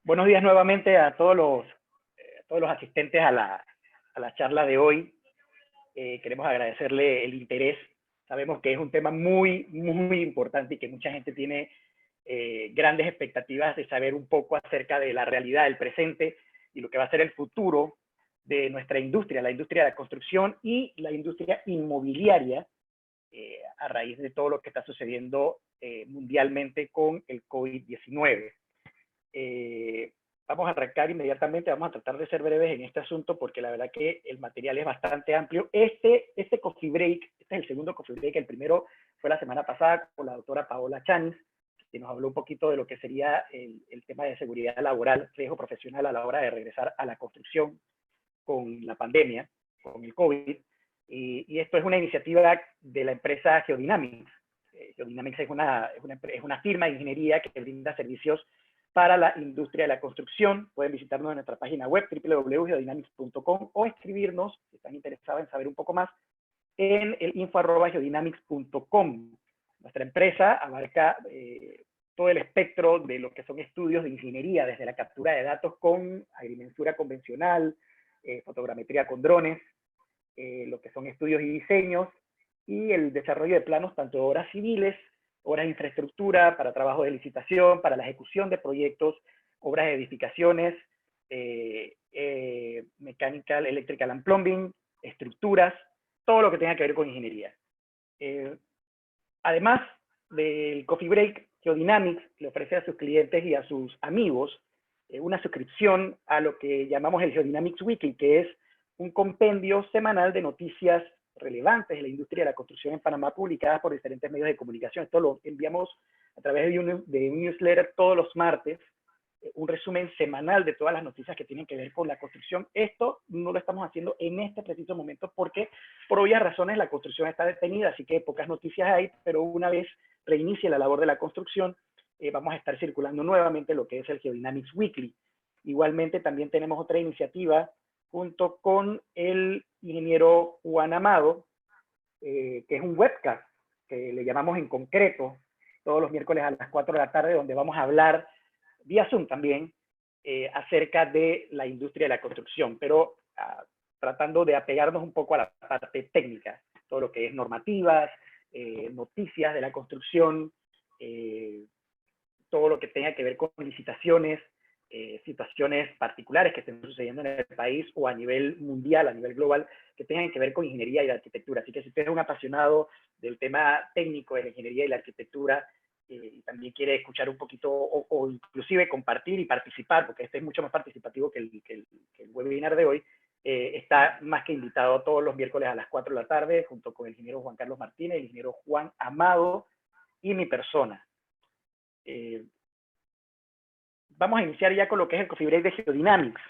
Buenos días nuevamente a todos los asistentes a la charla de hoy. Queremos agradecerle el interés. Sabemos que es un tema muy importante y que mucha gente tiene grandes expectativas de saber un poco acerca de la realidad del presente y lo que va a ser el futuro de nuestra industria, la industria de la construcción y la industria inmobiliaria, a raíz de todo lo que está sucediendo mundialmente con el COVID-19. Vamos a arrancar inmediatamente, vamos a tratar de ser breves en este asunto porque la verdad que el material es bastante amplio. Este coffee break, este es el segundo coffee break, el primero fue la semana pasada con la doctora Paola Chanis, que nos habló un poquito de lo que sería el tema de seguridad laboral, riesgo profesional a la hora de regresar a la construcción con la pandemia, con el COVID. Y esto es una iniciativa de la empresa Geodynamics. Geodynamics es una firma de ingeniería que brinda servicios para la industria de la construcción. Pueden visitarnos en nuestra página web www.geodynamics.com o escribirnos, si están interesados en saber un poco más, en el info@geodynamics.com. Nuestra empresa abarca todo el espectro de lo que son estudios de ingeniería, desde la captura de datos con agrimensura convencional, fotogrametría con drones, lo que son estudios y diseños, y el desarrollo de planos tanto de obras civiles, obras de infraestructura, para trabajo de licitación, para la ejecución de proyectos, obras de edificaciones, mechanical, electrical and plumbing, estructuras, todo lo que tenga que ver con ingeniería. Además del coffee break, Geodynamics le ofrece a sus clientes y a sus amigos una suscripción a lo que llamamos el Geodynamics Weekly, que es un compendio semanal de noticias relevantes de la industria de la construcción en Panamá, publicadas por diferentes medios de comunicación. Esto lo enviamos a través de un newsletter todos los martes, un resumen semanal de todas las noticias que tienen que ver con la construcción. Esto no lo estamos haciendo en este preciso momento porque, por obvias razones, la construcción está detenida, así que pocas noticias hay, pero una vez reinicie la labor de la construcción, vamos a estar circulando nuevamente lo que es el Geodynamics Weekly. Igualmente, también tenemos otra iniciativa junto con el ingeniero Juan Amado, que es un webcast que le llamamos En Concreto, todos los miércoles a las 4 de la tarde, donde vamos a hablar vía Zoom también acerca de la industria de la construcción, pero tratando de apegarnos un poco a la parte técnica, todo lo que es normativas, noticias de la construcción, todo lo que tenga que ver con licitaciones, situaciones particulares que estén sucediendo en el país o a nivel mundial, a nivel global, que tengan que ver con ingeniería y la arquitectura. Así que si usted es un apasionado del tema técnico de la ingeniería y la arquitectura, y también quiere escuchar un poquito o inclusive compartir y participar, porque este es mucho más participativo que el webinar de hoy, está más que invitado todos los miércoles a las 4 de la tarde, junto con el ingeniero Juan Carlos Martínez, el ingeniero Juan Amado y mi persona. Vamos a iniciar ya con lo que es el coffee break de Geodynamics.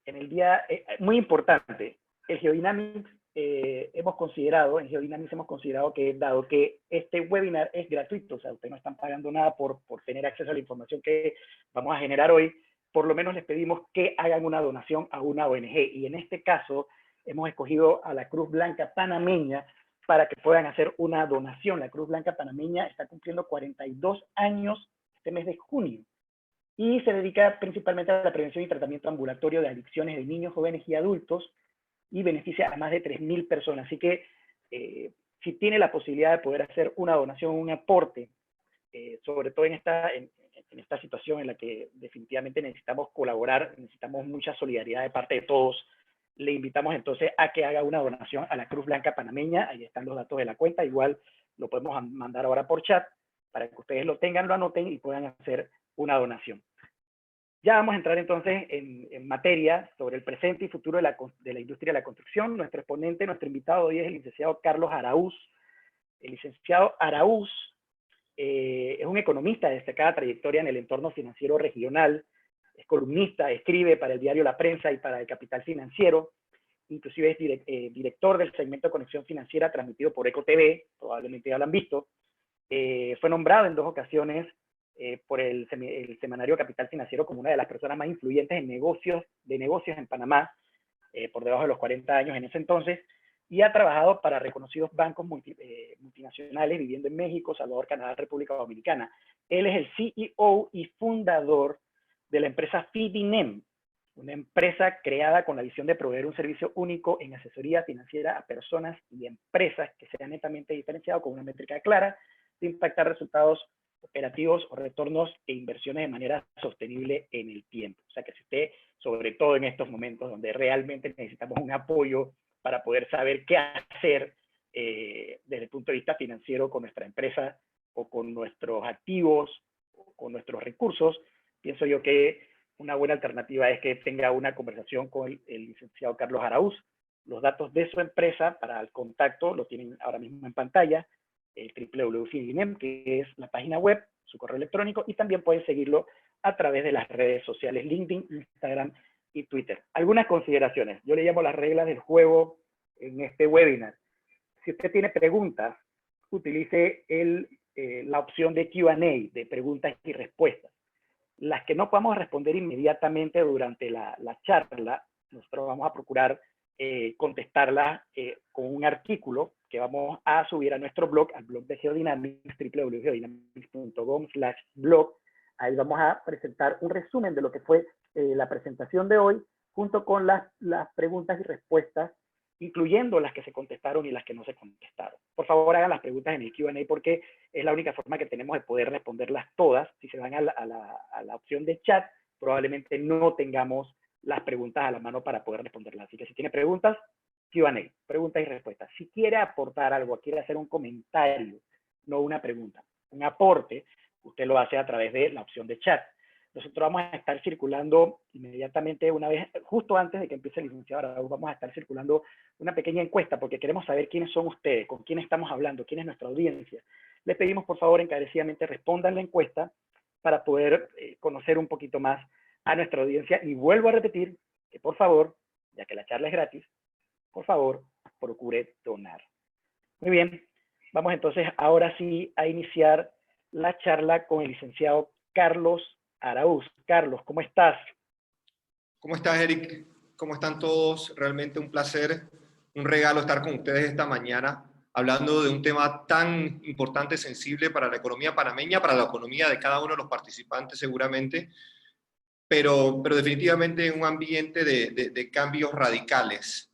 En el día, muy importante, el Geodynamics en Geodynamics hemos considerado que, dado que este webinar es gratuito, o sea, ustedes no están pagando nada por tener acceso a la información que vamos a generar hoy, por lo menos les pedimos que hagan una donación a una ONG. Y en este caso, hemos escogido a la Cruz Blanca Panameña para que puedan hacer una donación. La Cruz Blanca Panameña está cumpliendo 42 años este mes de junio y se dedica principalmente a la prevención y tratamiento ambulatorio de adicciones de niños, jóvenes y adultos, y beneficia a más de 3.000 personas. Así que si tiene la posibilidad de poder hacer una donación, un aporte, sobre todo en esta situación en la que definitivamente necesitamos colaborar, necesitamos mucha solidaridad de parte de todos, le invitamos entonces a que haga una donación a la Cruz Blanca Panameña. Ahí están los datos de la cuenta, igual lo podemos mandar ahora por chat para que ustedes lo tengan, lo anoten y puedan hacer una donación. Ya vamos a entrar entonces en materia sobre el presente y futuro de la industria de la construcción. Nuestro exponente, nuestro invitado hoy es el licenciado Carlos Araúz. El licenciado Araúz es un economista de destacada trayectoria en el entorno financiero regional, es columnista, escribe para el diario La Prensa y para el Capital Financiero, inclusive es director del segmento de conexión financiera transmitido por EcoTV, probablemente ya lo han visto. Fue nombrado en 2 ocasiones por el semanario Capital Financiero como una de las personas más influyentes en negocios en Panamá, por debajo de los 40 años en ese entonces, y ha trabajado para reconocidos bancos multinacionales viviendo en México, Salvador, Canadá, República Dominicana. Él es el CEO y fundador de la empresa Fidinem, una empresa creada con la visión de proveer un servicio único en asesoría financiera a personas y empresas que sea netamente diferenciado con una métrica clara de impactar resultados operativos o retornos e inversiones de manera sostenible en el tiempo. O sea que si usted, sobre todo en estos momentos donde realmente necesitamos un apoyo para poder saber qué hacer desde el punto de vista financiero con nuestra empresa o con nuestros activos o con nuestros recursos, pienso yo que una buena alternativa es que tenga una conversación con el licenciado Carlos Araúz. Los datos de su empresa para el contacto lo tienen ahora mismo en pantalla, el www.fidinem, que es la página web, su correo electrónico, y también pueden seguirlo a través de las redes sociales LinkedIn, Instagram y Twitter. Algunas consideraciones. Yo le llamo las reglas del juego en este webinar. Si usted tiene preguntas, utilice la opción de Q&A, de preguntas y respuestas. Las que no podamos responder inmediatamente durante la charla, nosotros vamos a procurar contestarlas con un artículo que vamos a subir a nuestro blog, al blog de Geodynamics, www.geodynamics.com/blog. Ahí vamos a presentar un resumen de lo que fue la presentación de hoy, junto con las preguntas y respuestas, incluyendo las que se contestaron y las que no se contestaron. Por favor, hagan las preguntas en el Q&A porque es la única forma que tenemos de poder responderlas todas. Si se van a la opción de chat, probablemente no tengamos las preguntas a la mano para poder responderlas. Así que si tiene preguntas, Q&A, preguntas y respuestas. Si quiere aportar algo, quiere hacer un comentario, no una pregunta, un aporte, usted lo hace a través de la opción de chat. Nosotros vamos a estar circulando inmediatamente, una vez, justo antes de que empiece el licenciado Araúz, vamos a estar circulando una pequeña encuesta porque queremos saber quiénes son ustedes, con quién estamos hablando, quién es nuestra audiencia. Les pedimos, por favor, encarecidamente respondan la encuesta para poder conocer un poquito más a nuestra audiencia. Y vuelvo a repetir que, por favor, ya que la charla es gratis, por favor, procure donar. Muy bien, vamos entonces ahora sí a iniciar la charla con el licenciado Carlos Araúz. Carlos, ¿cómo estás? ¿Cómo estás, Eric? ¿Cómo están todos? Realmente un placer, un regalo estar con ustedes esta mañana hablando de un tema tan importante, sensible para la economía panameña, para la economía de cada uno de los participantes seguramente, pero definitivamente en un ambiente de cambios radicales.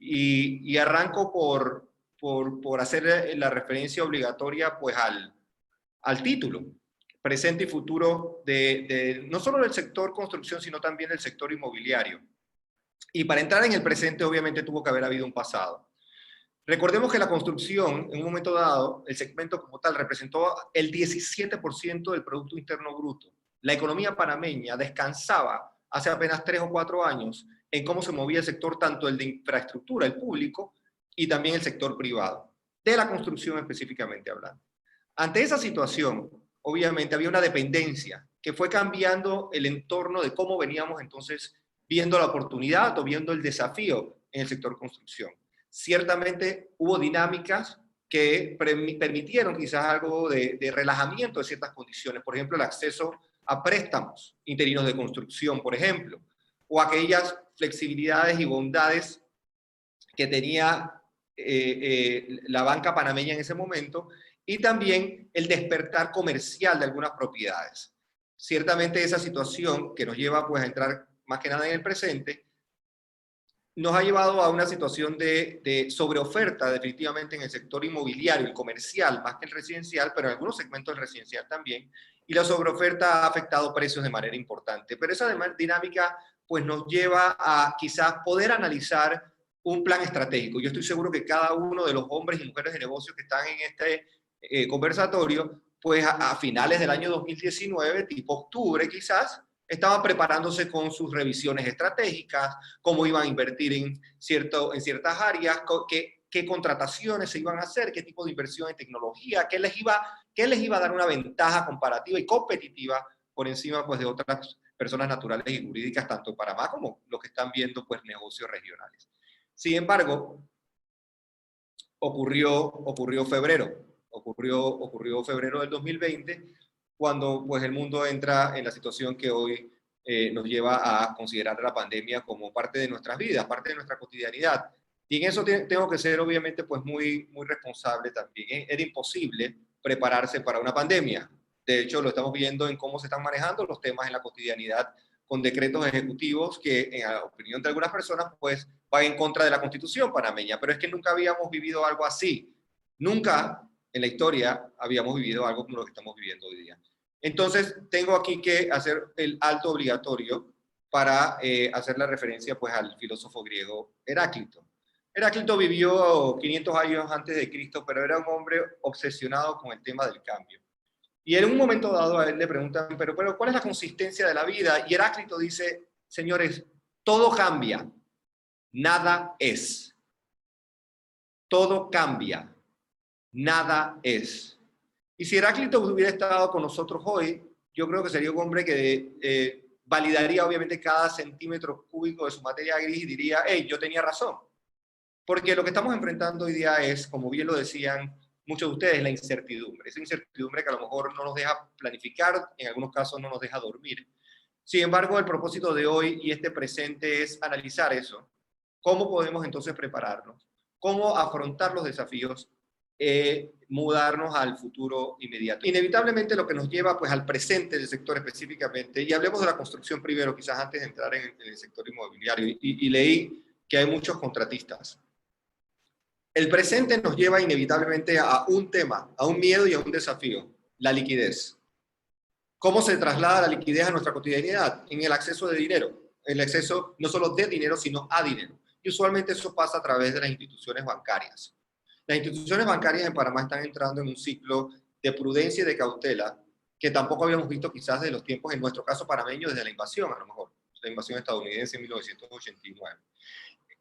Y arranco por hacer la referencia obligatoria pues al título, presente y futuro no solo del sector construcción, sino también del sector inmobiliario. Y para entrar en el presente, obviamente, tuvo que haber habido un pasado. Recordemos que la construcción, en un momento dado, el segmento como tal, representó el 17% del Producto Interno Bruto. La economía panameña descansaba hace apenas 3 o 4 años en cómo se movía el sector, tanto el de infraestructura, el público, y también el sector privado, de la construcción específicamente hablando. Ante esa situación, obviamente había una dependencia que fue cambiando el entorno de cómo veníamos entonces viendo la oportunidad o viendo el desafío en el sector construcción. Ciertamente hubo dinámicas que permitieron quizás algo de relajamiento de ciertas condiciones, por ejemplo, el acceso a préstamos interinos de construcción, por ejemplo, o aquellas flexibilidades y bondades que tenía la banca panameña en ese momento, y también el despertar comercial de algunas propiedades. Ciertamente esa situación que nos lleva pues a entrar más que nada en el presente, nos ha llevado a una situación de sobreoferta definitivamente en el sector inmobiliario, el comercial, más que el residencial, pero en algunos segmentos del residencial también, y la sobreoferta ha afectado precios de manera importante. Pero esa dinámica pues nos lleva a quizás poder analizar un plan estratégico. Yo estoy seguro que cada uno de los hombres y mujeres de negocios que están en este conversatorio, pues a finales del año 2019, tipo octubre quizás, estaban preparándose con sus revisiones estratégicas, cómo iban a invertir en ciertas áreas, qué contrataciones se iban a hacer, qué tipo de inversión en tecnología, qué les iba a dar una ventaja comparativa y competitiva por encima pues, de otras personas naturales y jurídicas, tanto en Panamá como los que están viendo pues, negocios regionales. Sin embargo, ocurrió febrero del 2020, cuando pues, el mundo entra en la situación que hoy nos lleva a considerar la pandemia como parte de nuestras vidas, parte de nuestra cotidianidad. Y en eso tengo que ser obviamente pues, muy responsable también. Era imposible prepararse para una pandemia. De hecho, lo estamos viendo en cómo se están manejando los temas en la cotidianidad con decretos ejecutivos que, en la opinión de algunas personas, pues van en contra de la Constitución panameña. Pero es que nunca habíamos vivido algo así. Nunca en la historia habíamos vivido algo como lo que estamos viviendo hoy día. Entonces, tengo aquí que hacer el alto obligatorio para hacer la referencia pues, al filósofo griego Heráclito. Heráclito vivió 500 años antes de Cristo, pero era un hombre obsesionado con el tema del cambio. Y en un momento dado a él le preguntan, pero ¿cuál es la consistencia de la vida? Y Heráclito dice, señores, todo cambia, nada es. Todo cambia, nada es. Y si Heráclito hubiera estado con nosotros hoy, yo creo que sería un hombre que validaría obviamente cada centímetro cúbico de su materia gris y diría, hey, yo tenía razón. Porque lo que estamos enfrentando hoy día es, como bien lo decían muchos de ustedes, la incertidumbre. Esa incertidumbre que a lo mejor no nos deja planificar, en algunos casos no nos deja dormir. Sin embargo, el propósito de hoy y este presente es analizar eso. ¿Cómo podemos entonces prepararnos? ¿Cómo afrontar los desafíos? Mudarnos al futuro inmediato. Inevitablemente lo que nos lleva pues al presente del sector específicamente, y hablemos de la construcción primero, quizás antes de entrar en el sector inmobiliario, y leí que hay muchos contratistas. El presente nos lleva inevitablemente a un tema, a un miedo y a un desafío, la liquidez. ¿Cómo se traslada la liquidez a nuestra cotidianidad? En el acceso de dinero, el acceso no solo de dinero, sino a dinero. Y usualmente eso pasa a través de las instituciones bancarias. Las instituciones bancarias en Panamá están entrando en un ciclo de prudencia y de cautela que tampoco habíamos visto quizás de los tiempos, en nuestro caso panameño, desde la invasión, a lo mejor, la invasión estadounidense en 1989.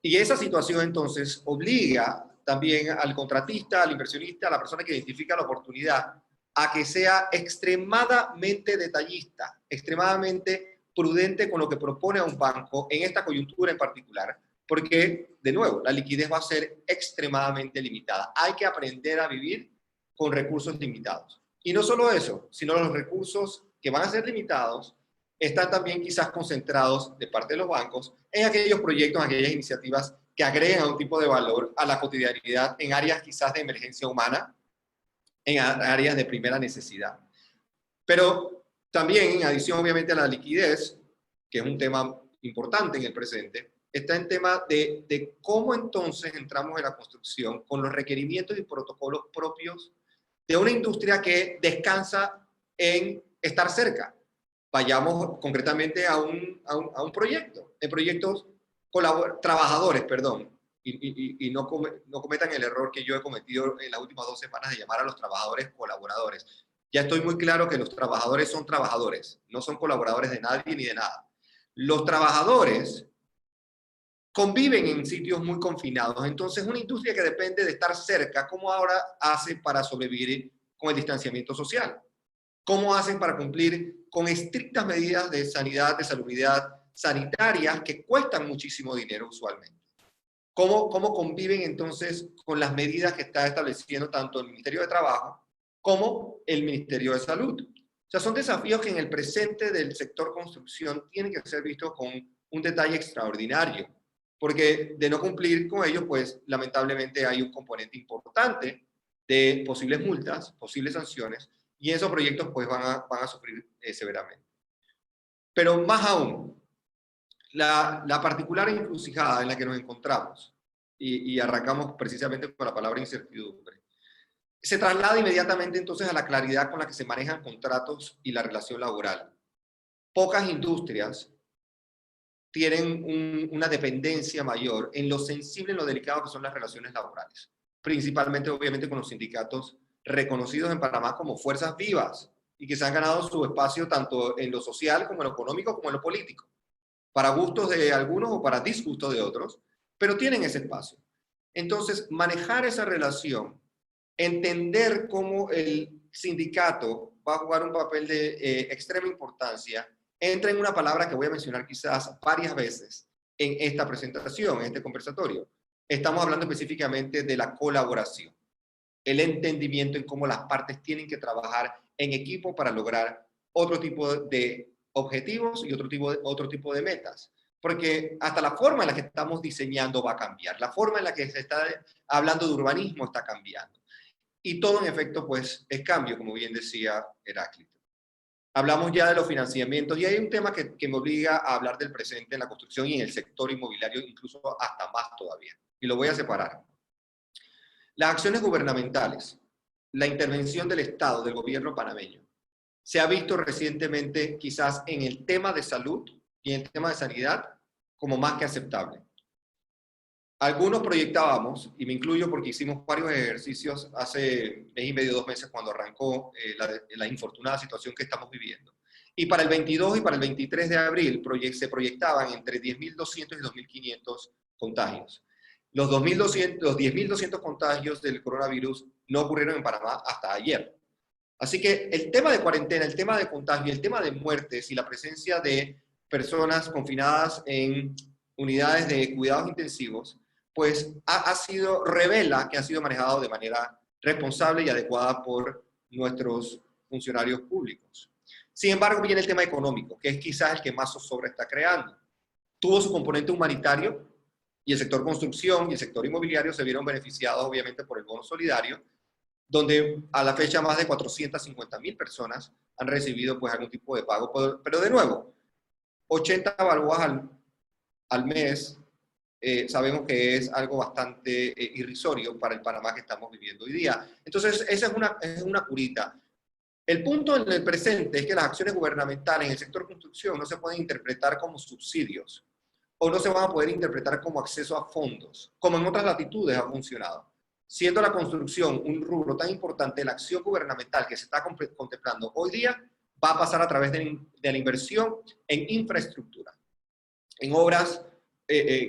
Y esa situación entonces obliga también al contratista, al inversionista, a la persona que identifica la oportunidad, a que sea extremadamente detallista, extremadamente prudente con lo que propone a un banco en esta coyuntura en particular, porque, de nuevo, la liquidez va a ser extremadamente limitada. Hay que aprender a vivir con recursos limitados. Y no solo eso, sino los recursos que van a ser limitados están también quizás concentrados de parte de los bancos en aquellos proyectos, en aquellas iniciativas que agregan un tipo de valor a la cotidianidad en áreas quizás de emergencia humana, en áreas de primera necesidad. Pero también, en adición obviamente a la liquidez, que es un tema importante en el presente, está el tema de cómo entonces entramos en la construcción con los requerimientos y protocolos propios de una industria que descansa en estar cerca. Vayamos concretamente a un proyecto, de proyectos trabajadores, perdón, y no cometan el error que yo he cometido en las últimas 2 semanas de llamar a los trabajadores colaboradores. Ya estoy muy claro que los trabajadores son trabajadores, no son colaboradores de nadie ni de nada. Los trabajadores conviven en sitios muy confinados, entonces una industria que depende de estar cerca, ¿cómo ahora hace para sobrevivir con el distanciamiento social? ¿Cómo hacen para cumplir con estrictas medidas de sanidad, de salubridad sanitarias que cuestan muchísimo dinero usualmente? ¿Cómo conviven entonces con las medidas que está estableciendo tanto el Ministerio de Trabajo como el Ministerio de Salud? O sea, son desafíos que en el presente del sector construcción tienen que ser vistos con un detalle extraordinario, porque de no cumplir con ellos, pues lamentablemente hay un componente importante de posibles multas, posibles sanciones, y esos proyectos pues van a sufrir severamente. Pero más aún, la particular encrucijada en la que nos encontramos, y arrancamos precisamente con la palabra incertidumbre, se traslada inmediatamente entonces a la claridad con la que se manejan contratos y la relación laboral. Pocas industrias tienen una dependencia mayor en lo sensible, en lo delicado que son las relaciones laborales, principalmente obviamente con los sindicatos reconocidos en Panamá como fuerzas vivas y que se han ganado su espacio tanto en lo social como en lo económico como en lo político, para gustos de algunos o para disgustos de otros, pero tienen ese espacio. Entonces, manejar esa relación, entender cómo el sindicato va a jugar un papel de extrema importancia, entra en una palabra que voy a mencionar quizás varias veces en esta presentación, en este conversatorio. Estamos hablando específicamente de la colaboración, el entendimiento en cómo las partes tienen que trabajar en equipo para lograr otro tipo de objetivos y otro tipo de metas. Porque hasta la forma en la que estamos diseñando va a cambiar, la forma en la que se está hablando de urbanismo está cambiando. y todo en efecto pues es cambio, como bien decía Heráclito. Hablamos ya de los financiamientos y hay un tema que me obliga a hablar del presente en la construcción y en el sector inmobiliario, incluso hasta más todavía, y lo voy a separar. Las acciones gubernamentales, la intervención del Estado, del gobierno panameño, se ha visto recientemente quizás en el tema de salud y en el tema de sanidad como más que aceptable. Algunos proyectábamos, y me incluyo porque hicimos varios ejercicios hace mes y medio, 2 meses, cuando arrancó la infortunada situación que estamos viviendo. Y para el 22 y para el 23 de abril se proyectaban entre 10.200 y 2.500 contagios. Los 10.200 contagios del coronavirus no ocurrieron en Panamá hasta ayer. Así que el tema de cuarentena, el tema de contagio, el tema de muertes y la presencia de personas confinadas en unidades de cuidados intensivos, pues revela que ha sido manejado de manera responsable y adecuada por nuestros funcionarios públicos. Sin embargo, viene el tema económico, que es quizás el que más zozobra está creando. Tuvo su componente humanitario y el sector construcción y el sector inmobiliario se vieron beneficiados obviamente por el bono solidario, donde a la fecha más de 450.000 personas han recibido pues algún tipo de pago. Pero de nuevo, 80 balboas al mes, sabemos que es algo bastante irrisorio para el Panamá que estamos viviendo hoy día. Entonces, esa es una curita. El punto en el presente es que las acciones gubernamentales en el sector construcción no se pueden interpretar como subsidios o no se van a poder interpretar como acceso a fondos, como en otras latitudes ha funcionado. Siendo la construcción un rubro tan importante, la acción gubernamental que se está contemplando hoy día va a pasar a través de la inversión en infraestructura, en obras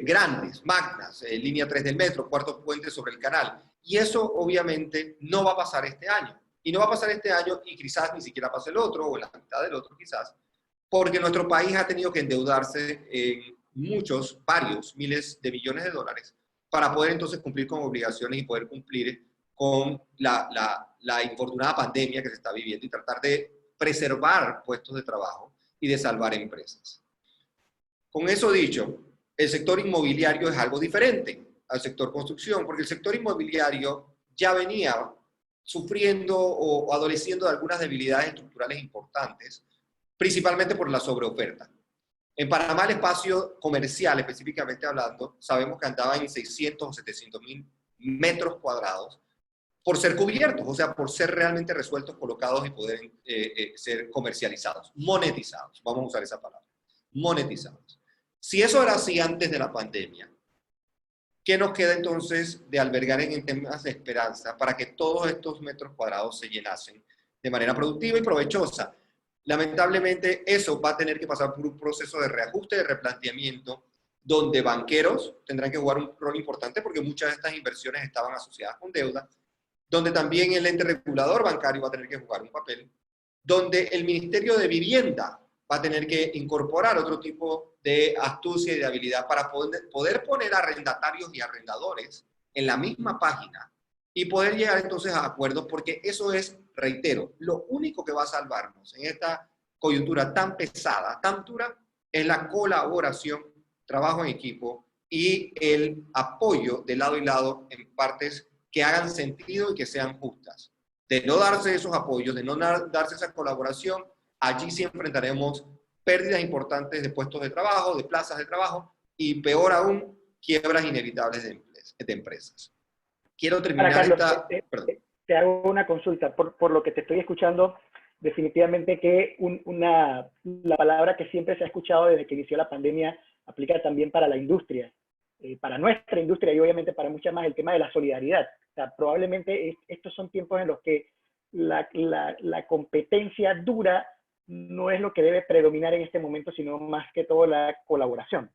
grandes, magnas, línea 3 del metro, cuarto puente sobre el canal. Y eso obviamente no va a pasar este año. Y no va a pasar este año y quizás ni siquiera pase el otro o en la mitad del otro quizás, porque nuestro país ha tenido que endeudarse en varios miles de millones de dólares para poder entonces cumplir con obligaciones y poder cumplir con la infortunada pandemia que se está viviendo y tratar de preservar puestos de trabajo y de salvar empresas. Con eso dicho, el sector inmobiliario es algo diferente al sector construcción, porque el sector inmobiliario ya venía sufriendo o adoleciendo de algunas debilidades estructurales importantes, principalmente por la sobreoferta. En Panamá el espacio comercial, específicamente hablando, sabemos que andaba en 600 o 700.000 metros cuadrados por ser cubiertos, o sea, por ser realmente resueltos, colocados y poder ser comercializados, monetizados, vamos a usar esa palabra, monetizados. Si eso era así antes de la pandemia, ¿qué nos queda entonces de albergar en temas de esperanza para que todos estos metros cuadrados se llenasen de manera productiva y provechosa? Lamentablemente eso va a tener que pasar por un proceso de reajuste, de replanteamiento, donde banqueros tendrán que jugar un rol importante porque muchas de estas inversiones estaban asociadas con deuda, donde también el ente regulador bancario va a tener que jugar un papel, donde el Ministerio de Vivienda va a tener que incorporar otro tipo de astucia y de habilidad para poder poner arrendatarios y arrendadores en la misma página y poder llegar entonces a acuerdos, porque eso es, reitero, lo único que va a salvarnos en esta coyuntura tan pesada, tan dura, es la colaboración, trabajo en equipo y el apoyo de lado y lado en partes que hagan sentido y que sean justas. De no darse esos apoyos, de no darse esa colaboración, allí sí enfrentaremos pérdidas importantes de puestos de trabajo, de plazas de trabajo y peor aún, quiebras inevitables de empresas. Quiero terminar Carlos, perdón. Te hago una consulta. Por lo que te estoy escuchando, definitivamente que la palabra que siempre se ha escuchado desde que inició la pandemia aplica también para la industria, para nuestra industria y obviamente para muchas más, el tema de la solidaridad. O sea, probablemente estos son tiempos en los que la competencia dura no es lo que debe predominar en este momento, sino más que todo la colaboración.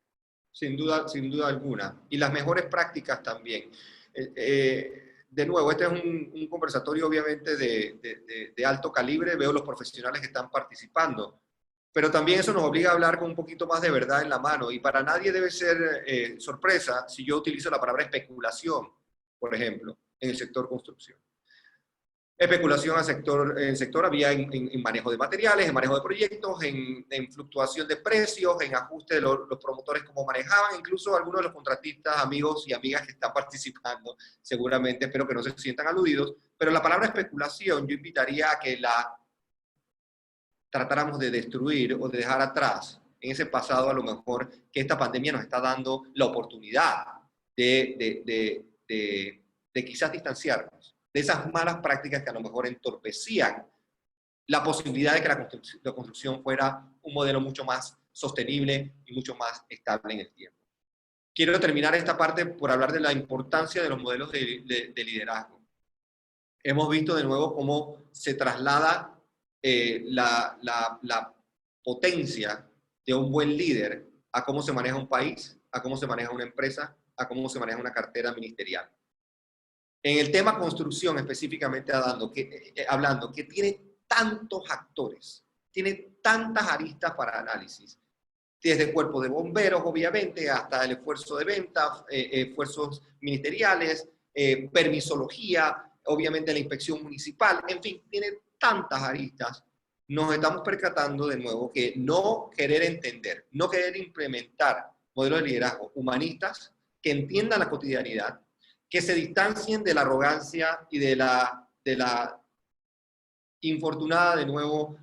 Sin duda alguna. Y las mejores prácticas también. De nuevo, este es un conversatorio obviamente de alto calibre, veo los profesionales que están participando, pero también eso nos obliga a hablar con un poquito más de verdad en la mano, y para nadie debe ser sorpresa si yo utilizo la palabra especulación, por ejemplo, en el sector construcción. especulación en el sector había en manejo de materiales, en manejo de proyectos, en fluctuación de precios, en ajuste de los promotores cómo manejaban, incluso algunos de los contratistas, amigos y amigas que están participando, seguramente, espero que no se sientan aludidos, pero la palabra especulación yo invitaría a que la tratáramos de destruir o de dejar atrás en ese pasado, a lo mejor que esta pandemia nos está dando la oportunidad de quizás distanciarnos de esas malas prácticas que a lo mejor entorpecían la posibilidad de que la construcción fuera un modelo mucho más sostenible y mucho más estable en el tiempo. Quiero terminar esta parte por hablar de la importancia de los modelos de liderazgo. Hemos visto de nuevo cómo se traslada la potencia de un buen líder a cómo se maneja un país, a cómo se maneja una empresa, a cómo se maneja una cartera ministerial. En el tema construcción específicamente hablando, que tiene tantos actores, tiene tantas aristas para análisis, desde el cuerpo de bomberos, obviamente, hasta el esfuerzo de ventas, esfuerzos ministeriales, permisología, obviamente la inspección municipal, en fin, tiene tantas aristas. Nos estamos percatando de nuevo que no querer entender, no querer implementar modelos de liderazgo humanistas que entiendan la cotidianidad, que se distancien de la arrogancia y de la infortunada, de nuevo,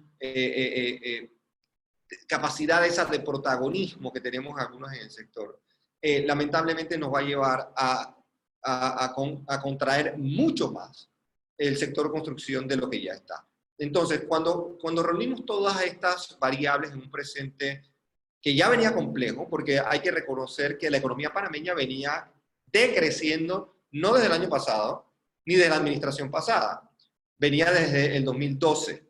capacidad esa de protagonismo que tenemos algunos en el sector, lamentablemente nos va a llevar a contraer mucho más el sector construcción de lo que ya está. Entonces, cuando reunimos todas estas variables en un presente que ya venía complejo, porque hay que reconocer que la economía panameña venía decreciendo, no desde el año pasado, ni de la administración pasada, venía desde el 2012.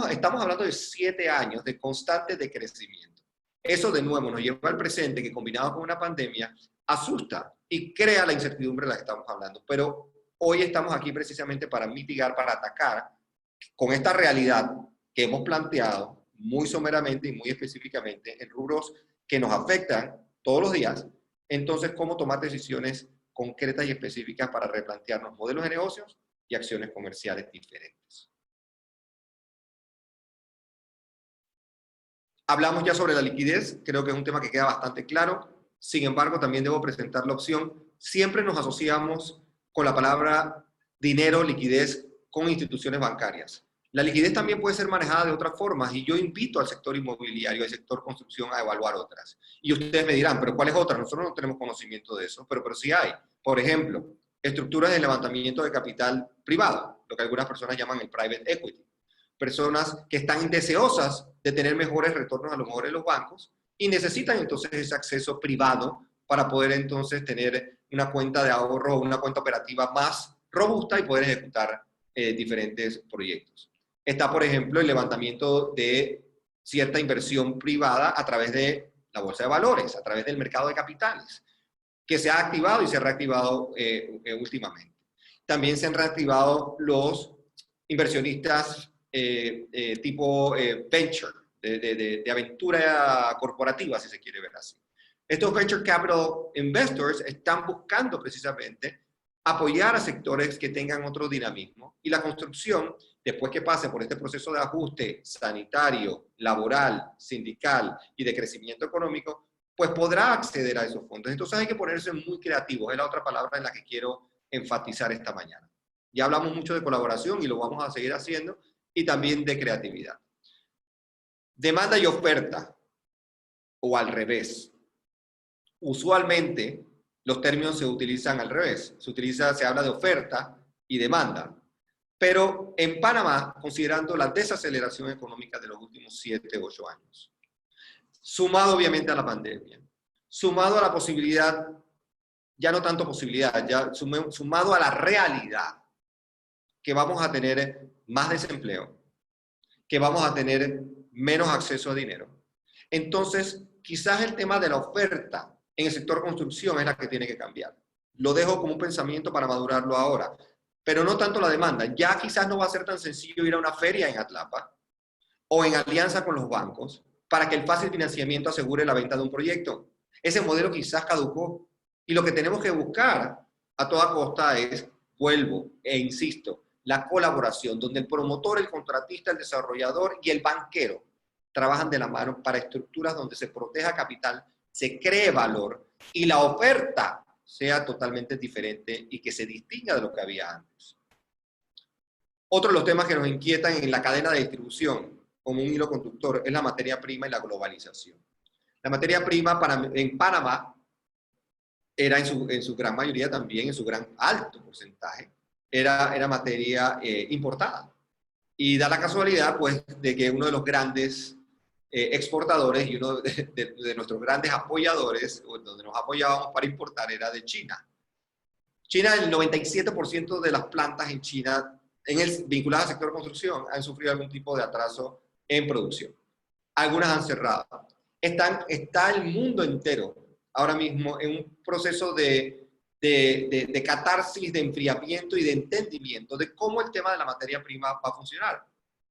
Estamos hablando de 7 años de constante decrecimiento. Eso de nuevo nos lleva al presente que combinado con una pandemia asusta y crea la incertidumbre de la que estamos hablando. Pero hoy estamos aquí precisamente para mitigar, para atacar con esta realidad que hemos planteado muy someramente y muy específicamente en rubros que nos afectan todos los días. Entonces, ¿cómo tomar decisiones concretas y específicas para replantearnos modelos de negocios y acciones comerciales diferentes? Hablamos ya sobre la liquidez, creo que es un tema que queda bastante claro. Sin embargo, también debo presentar la opción. Siempre nos asociamos con la palabra dinero, liquidez, con instituciones bancarias. La liquidez también puede ser manejada de otras formas y yo invito al sector inmobiliario, al sector construcción a evaluar otras. Y ustedes me dirán, ¿pero cuáles otras? Nosotros no tenemos conocimiento de eso, pero sí hay. Por ejemplo, estructuras de levantamiento de capital privado, lo que algunas personas llaman el private equity. Personas que están deseosas de tener mejores retornos a lo mejor en los bancos y necesitan entonces ese acceso privado para poder entonces tener una cuenta de ahorro o una cuenta operativa más robusta y poder ejecutar diferentes proyectos. Está, por ejemplo, el levantamiento de cierta inversión privada a través de la bolsa de valores, a través del mercado de capitales, que se ha activado y se ha reactivado últimamente. También se han reactivado los inversionistas tipo venture, de aventura corporativa, si se quiere ver así. Estos venture capital investors están buscando precisamente apoyar a sectores que tengan otro dinamismo y la construcción, después que pase por este proceso de ajuste sanitario, laboral, sindical y de crecimiento económico, pues podrá acceder a esos fondos. Entonces hay que ponerse muy creativos, es la otra palabra en la que quiero enfatizar esta mañana. Ya hablamos mucho de colaboración y lo vamos a seguir haciendo, y también de creatividad. Demanda y oferta, o al revés. Usualmente los términos se utilizan al revés. Se habla de oferta y demanda. Pero en Panamá, considerando la desaceleración económica de los últimos 7, 8 años, sumado obviamente a la pandemia, sumado a la posibilidad, ya no tanto posibilidad, ya sumado a la realidad que vamos a tener más desempleo, que vamos a tener menos acceso a dinero. Entonces, quizás el tema de la oferta en el sector construcción es la que tiene que cambiar. Lo dejo como un pensamiento para madurarlo ahora, pero no tanto la demanda. Ya quizás no va a ser tan sencillo ir a una feria en Atlapa o en alianza con los bancos para que el fácil financiamiento asegure la venta de un proyecto. Ese modelo quizás caducó y lo que tenemos que buscar a toda costa es, vuelvo e insisto, la colaboración, donde el promotor, el contratista, el desarrollador y el banquero trabajan de la mano para estructuras donde se proteja capital, se cree valor y la oferta sea totalmente diferente y que se distinga de lo que había antes. Otro de los temas que nos inquietan en la cadena de distribución, como un hilo conductor, es la materia prima y la globalización. La materia prima en Panamá era en su gran mayoría también, en su gran alto porcentaje, era materia importada. Y da la casualidad, pues, de que uno de los grandes exportadores y uno de nuestros grandes apoyadores, donde nos apoyábamos para importar, era de China. China, el 97% de las plantas en China, vinculadas al sector construcción, han sufrido algún tipo de atraso en producción. Algunas han cerrado. Está el mundo entero ahora mismo en un proceso de catarsis, de enfriamiento y de entendimiento de cómo el tema de la materia prima va a funcionar.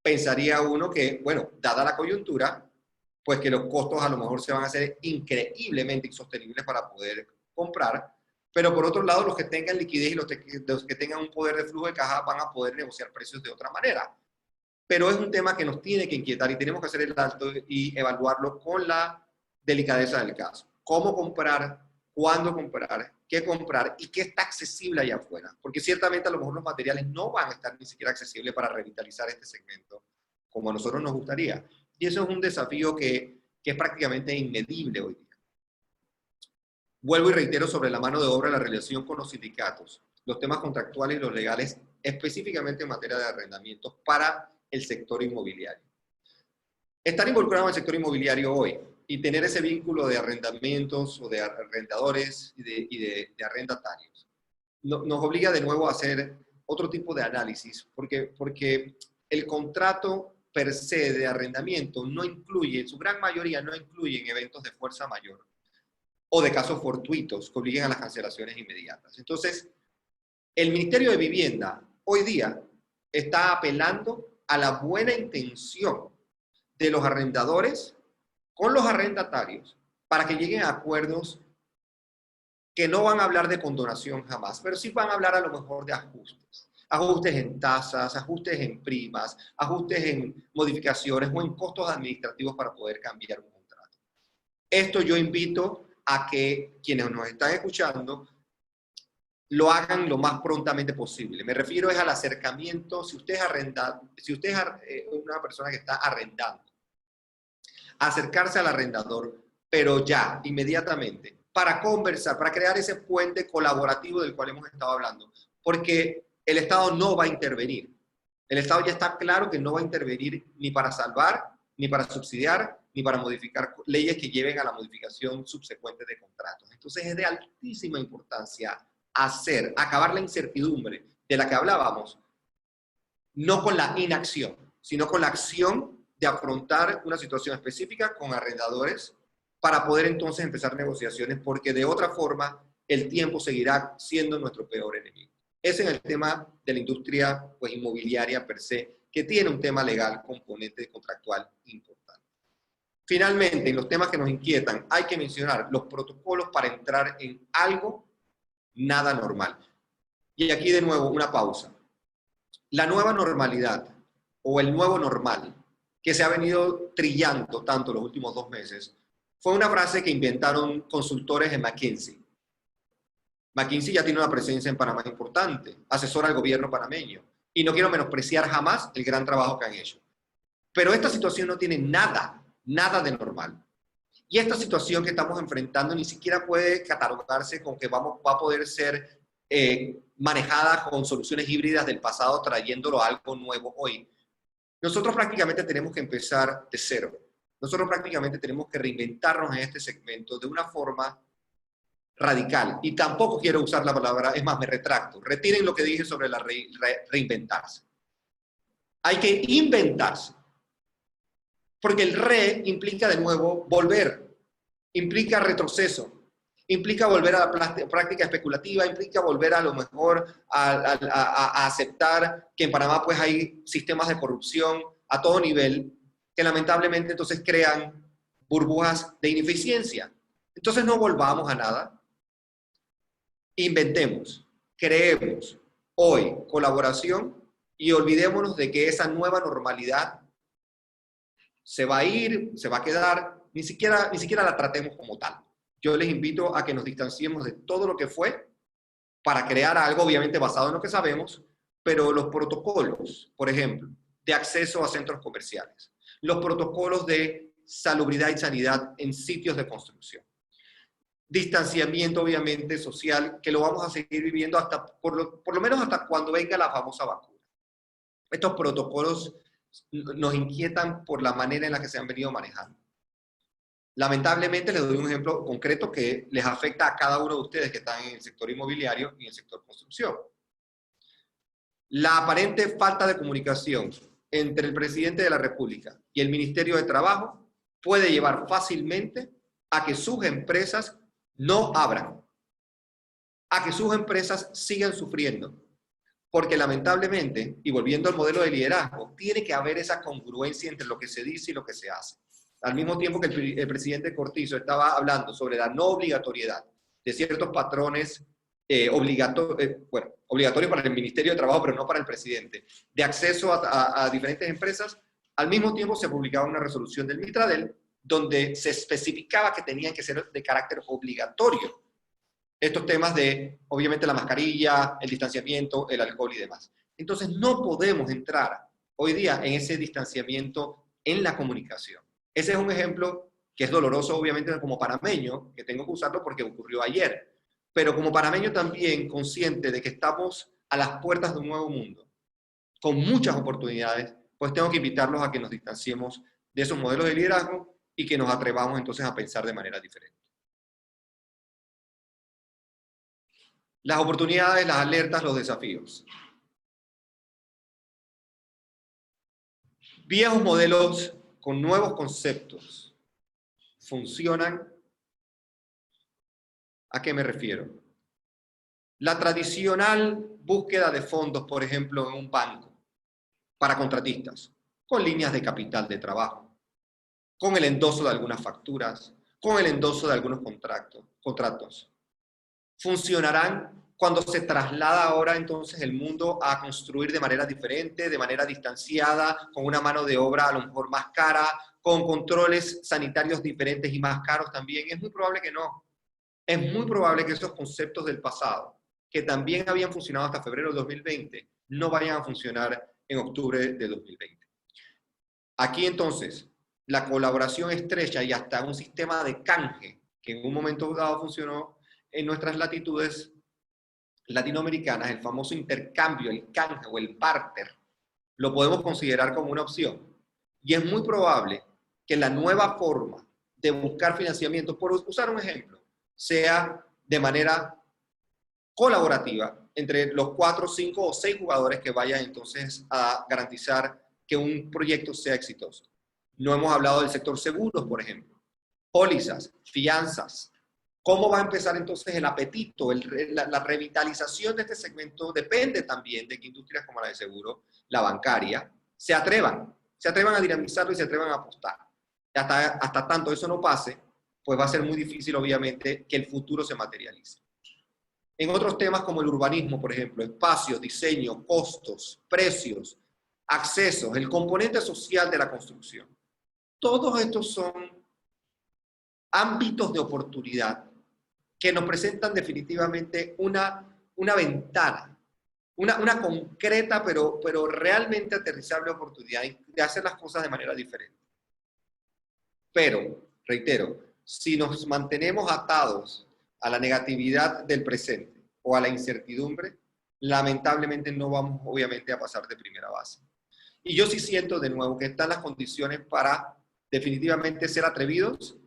Pensaría uno que, bueno, dada la coyuntura, pues que los costos a lo mejor se van a hacer increíblemente insostenibles para poder comprar, pero por otro lado, los que tengan liquidez y los que tengan un poder de flujo de caja van a poder negociar precios de otra manera. Pero es un tema que nos tiene que inquietar y tenemos que hacer el alto y evaluarlo con la delicadeza del caso. ¿Cómo comprar? ¿Cuándo comprar? ¿Qué comprar? ¿Y qué está accesible allá afuera? Porque ciertamente a lo mejor los materiales no van a estar ni siquiera accesibles para revitalizar este segmento como a nosotros nos gustaría. Y eso es un desafío que es prácticamente inmedible hoy día. Vuelvo y reitero sobre la mano de obra, la relación con los sindicatos, los temas contractuales y los legales, específicamente en materia de arrendamientos para el sector inmobiliario. Estar involucrado en el sector inmobiliario hoy y tener ese vínculo de arrendamientos o de arrendadores y de arrendatarios nos obliga de nuevo a hacer otro tipo de análisis, porque el contrato per se de arrendamiento no incluye, en su gran mayoría no incluye en eventos de fuerza mayor o de casos fortuitos que obliguen a las cancelaciones inmediatas. Entonces, el Ministerio de Vivienda hoy día está apelando a la buena intención de los arrendadores con los arrendatarios para que lleguen a acuerdos que no van a hablar de condonación jamás, pero sí van a hablar a lo mejor de ajustes. Ajustes en tasas, ajustes en primas, ajustes en modificaciones o en costos administrativos para poder cambiar un contrato. Esto yo invito a que quienes nos están escuchando lo hagan lo más prontamente posible. Me refiero al acercamiento, si usted es una persona que está arrendando, acercarse al arrendador, pero ya, inmediatamente, para conversar, para crear ese puente colaborativo del cual hemos estado hablando, porque el Estado no va a intervenir. El Estado ya está claro que no va a intervenir ni para salvar, ni para subsidiar, ni para modificar leyes que lleven a la modificación subsecuente de contratos. Entonces es de altísima importancia acabar la incertidumbre de la que hablábamos, no con la inacción, sino con la acción de afrontar una situación específica con arrendadores para poder entonces empezar negociaciones, porque de otra forma el tiempo seguirá siendo nuestro peor enemigo. Ese es el tema de la industria pues, inmobiliaria per se, que tiene un tema legal, componente contractual importante. Finalmente, en los temas que nos inquietan, hay que mencionar los protocolos para entrar en algo nada normal. Y aquí de nuevo una pausa. La nueva normalidad o el nuevo normal que se ha venido trillando tanto los últimos 2 meses fue una frase que inventaron consultores en McKinsey. McKinsey ya tiene una presencia en Panamá importante, asesora al gobierno panameño, y no quiero menospreciar jamás el gran trabajo que han hecho. Pero esta situación no tiene nada de normal. Y esta situación que estamos enfrentando ni siquiera puede catalogarse con que va a poder ser manejada con soluciones híbridas del pasado, trayéndolo a algo nuevo hoy. Nosotros prácticamente tenemos que empezar de cero. Nosotros prácticamente tenemos que reinventarnos en este segmento de una forma radical. Y tampoco quiero usar la palabra, es más, me retracto. Retiren lo que dije sobre la reinventarse. Hay que inventarse. Porque el implica de nuevo volver, implica retroceso, implica volver a la práctica especulativa, implica volver a lo mejor a aceptar que en Panamá pues hay sistemas de corrupción a todo nivel que lamentablemente entonces crean burbujas de ineficiencia. Entonces no volvamos a nada, inventemos, creemos hoy colaboración y olvidémonos de que esa nueva normalidad se va a ir, se va a quedar, ni siquiera la tratemos como tal. Yo les invito a que nos distanciemos de todo lo que fue para crear algo obviamente basado en lo que sabemos, pero los protocolos, por ejemplo, de acceso a centros comerciales, los protocolos de salubridad y sanidad en sitios de construcción, distanciamiento obviamente social, que lo vamos a seguir viviendo hasta, por lo menos hasta cuando venga la famosa vacuna. Estos protocolos nos inquietan por la manera en la que se han venido manejando. Lamentablemente les doy un ejemplo concreto que les afecta a cada uno de ustedes que están en el sector inmobiliario y en el sector construcción. La aparente falta de comunicación entre el presidente de la República y el Ministerio de Trabajo puede llevar fácilmente a que sus empresas no abran, a que sus empresas sigan sufriendo, porque lamentablemente, y volviendo al modelo de liderazgo, tiene que haber esa congruencia entre lo que se dice y lo que se hace. Al mismo tiempo que el presidente Cortizo estaba hablando sobre la no obligatoriedad de ciertos patrones obligatorios para el Ministerio de Trabajo, pero no para el presidente, de acceso a diferentes empresas, al mismo tiempo se publicaba una resolución del Mitradel donde se especificaba que tenían que ser de carácter obligatorio estos temas de, obviamente, la mascarilla, el distanciamiento, el alcohol y demás. Entonces, no podemos entrar hoy día en ese distanciamiento en la comunicación. Ese es un ejemplo que es doloroso, obviamente, como panameño, que tengo que usarlo porque ocurrió ayer, pero como panameño también consciente de que estamos a las puertas de un nuevo mundo, con muchas oportunidades, pues tengo que invitarlos a que nos distanciemos de esos modelos de liderazgo y que nos atrevamos entonces a pensar de manera diferente. Las oportunidades, las alertas, los desafíos. Viejos modelos con nuevos conceptos funcionan. ¿A qué me refiero? La tradicional búsqueda de fondos, por ejemplo, en un banco para contratistas, con líneas de capital de trabajo, con el endoso de algunas facturas, con el endoso de algunos contratos. Funcionarán cuando se traslada ahora entonces el mundo a construir de manera diferente, de manera distanciada, con una mano de obra a lo mejor más cara, con controles sanitarios diferentes y más caros también. Es muy probable que no. Es muy probable que esos conceptos del pasado, que también habían funcionado hasta febrero de 2020, no vayan a funcionar en octubre de 2020. Aquí entonces, la colaboración estrecha y hasta un sistema de canje, que en un momento dado funcionó en nuestras latitudes latinoamericanas, el famoso intercambio, el canje o el barter, lo podemos considerar como una opción. Y es muy probable que la nueva forma de buscar financiamiento, por usar un ejemplo, sea de manera colaborativa entre los 4, 5 o 6 jugadores que vayan entonces a garantizar que un proyecto sea exitoso. No hemos hablado del sector seguros, por ejemplo, pólizas, fianzas. ¿Cómo va a empezar entonces el apetito, la revitalización de este segmento? Depende también de que industrias como la de seguro, la bancaria, se atrevan a dinamizarlo y se atrevan a apostar. Hasta tanto eso no pase, pues va a ser muy difícil, obviamente, que el futuro se materialice. En otros temas como el urbanismo, por ejemplo, espacios, diseño, costos, precios, accesos, el componente social de la construcción. Todos estos son ámbitos de oportunidad que nos presentan definitivamente una ventana, una concreta pero realmente aterrizable oportunidad de hacer las cosas de manera diferente. Pero, reitero, si nos mantenemos atados a la negatividad del presente o a la incertidumbre, lamentablemente no vamos obviamente a pasar de primera base. Y yo sí siento de nuevo que están las condiciones para definitivamente ser atrevidos.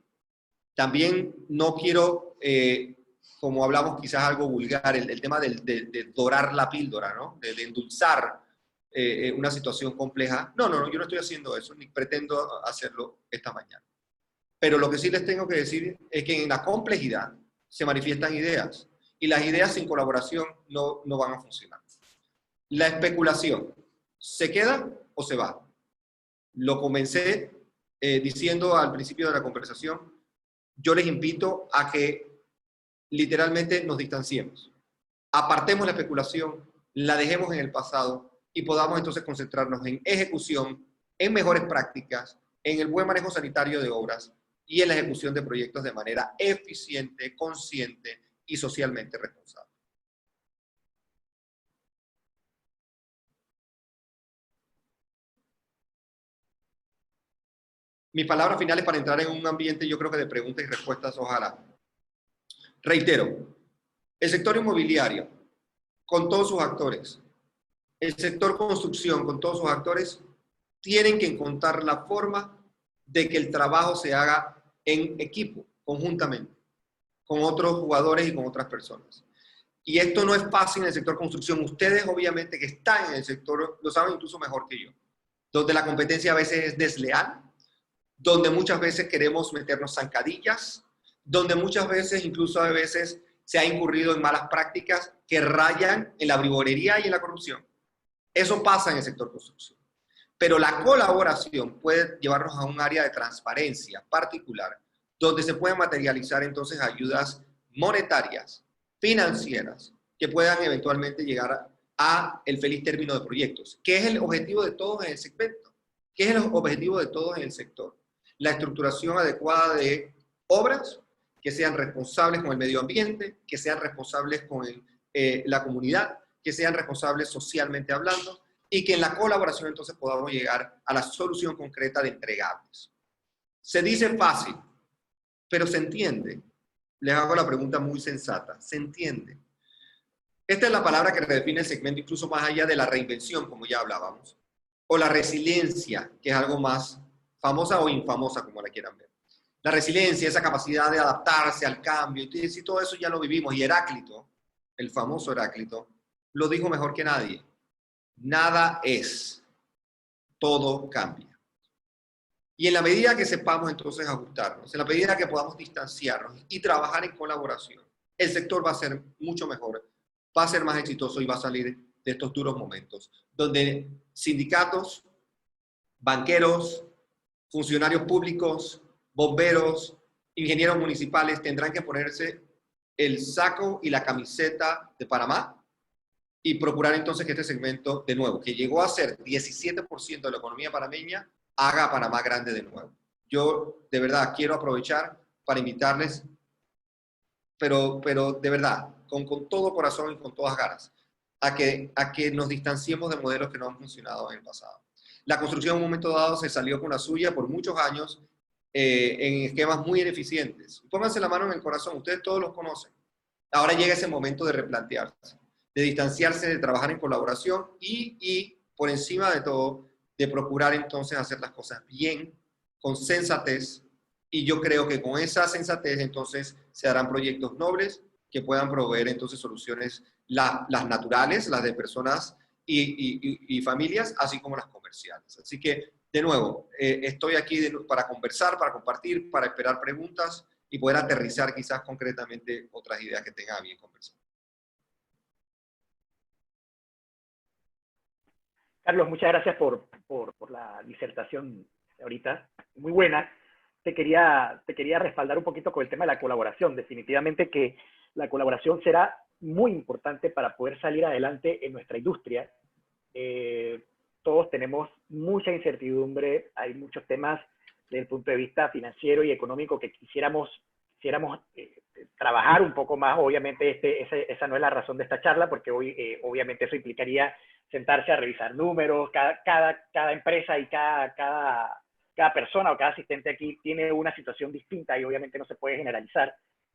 También no quiero, como hablamos quizás algo vulgar, el tema de dorar la píldora, ¿no? De endulzar una situación compleja. No, yo no estoy haciendo eso, ni pretendo hacerlo esta mañana. Pero lo que sí les tengo que decir es que en la complejidad se manifiestan ideas, y las ideas sin colaboración no van a funcionar. La especulación, ¿se queda o se va? Lo comencé diciendo al principio de la conversación. Yo les invito a que literalmente nos distanciemos. Apartemos la especulación, la dejemos en el pasado y podamos entonces concentrarnos en ejecución, en mejores prácticas, en el buen manejo sanitario de obras y en la ejecución de proyectos de manera eficiente, consciente y socialmente responsable. Mis palabras finales para entrar en un ambiente, yo creo que de preguntas y respuestas, ojalá. Reitero, el sector inmobiliario, con todos sus actores, el sector construcción, con todos sus actores, tienen que encontrar la forma de que el trabajo se haga en equipo, conjuntamente, con otros jugadores y con otras personas. Y esto no es fácil en el sector construcción. Ustedes, obviamente, que están en el sector, lo saben incluso mejor que yo, donde la competencia a veces es desleal, donde muchas veces queremos meternos zancadillas, donde muchas veces, incluso a veces, se ha incurrido en malas prácticas que rayan en la bribonería y en la corrupción. Eso pasa en el sector construcción. Pero la colaboración puede llevarnos a un área de transparencia particular, donde se pueden materializar entonces ayudas monetarias, financieras, que puedan eventualmente llegar a el feliz término de proyectos, que es el objetivo de todos en el segmento, que es el objetivo de todos en el sector. La estructuración adecuada de obras que sean responsables con el medio ambiente, que sean responsables con la comunidad, que sean responsables socialmente hablando, y que en la colaboración entonces podamos llegar a la solución concreta de entregables. Se dice fácil, pero se entiende. Les hago la pregunta muy sensata. ¿Se entiende? Esta es la palabra que redefine el segmento incluso más allá de la reinvención, como ya hablábamos, o la resiliencia, que es algo más famosa o infamosa, como la quieran ver. La resiliencia, esa capacidad de adaptarse al cambio, y todo eso ya lo vivimos. Y Heráclito, el famoso Heráclito, lo dijo mejor que nadie. Nada es, todo cambia. Y en la medida que sepamos entonces ajustarnos, en la medida que podamos distanciarnos y trabajar en colaboración, el sector va a ser mucho mejor, va a ser más exitoso y va a salir de estos duros momentos, donde sindicatos, banqueros, funcionarios públicos, bomberos, ingenieros municipales tendrán que ponerse el saco y la camiseta de Panamá y procurar entonces que este segmento, de nuevo, que llegó a ser 17% de la economía panameña, haga a Panamá grande de nuevo. Yo, de verdad, quiero aprovechar para invitarles, pero de verdad, con todo corazón y con todas ganas, a que nos distanciemos de modelos que no han funcionado en el pasado. La construcción en un momento dado se salió con la suya por muchos años en esquemas muy ineficientes. Pónganse la mano en el corazón, ustedes todos los conocen. Ahora llega ese momento de replantearse, de distanciarse, de trabajar en colaboración y por encima de todo, de procurar entonces hacer las cosas bien, con sensatez, y yo creo que con esa sensatez entonces se harán proyectos nobles que puedan proveer entonces soluciones, las naturales, las de personas y familias, así como las comerciales. Así que, de nuevo, estoy aquí para conversar, para compartir, para esperar preguntas y poder aterrizar quizás concretamente otras ideas que tenga bien conversar. Carlos, muchas gracias por la disertación ahorita, muy buena. Te quería respaldar un poquito con el tema de la colaboración. Definitivamente que la colaboración será muy importante para poder salir adelante en nuestra industria. Todos tenemos mucha incertidumbre, hay muchos temas desde el punto de vista financiero y económico que quisiéramos trabajar un poco más. Obviamente esa no es la razón de esta charla, porque hoy obviamente eso implicaría sentarse a revisar números. Cada empresa y cada persona o cada asistente aquí tiene una situación distinta y obviamente no se puede generalizar.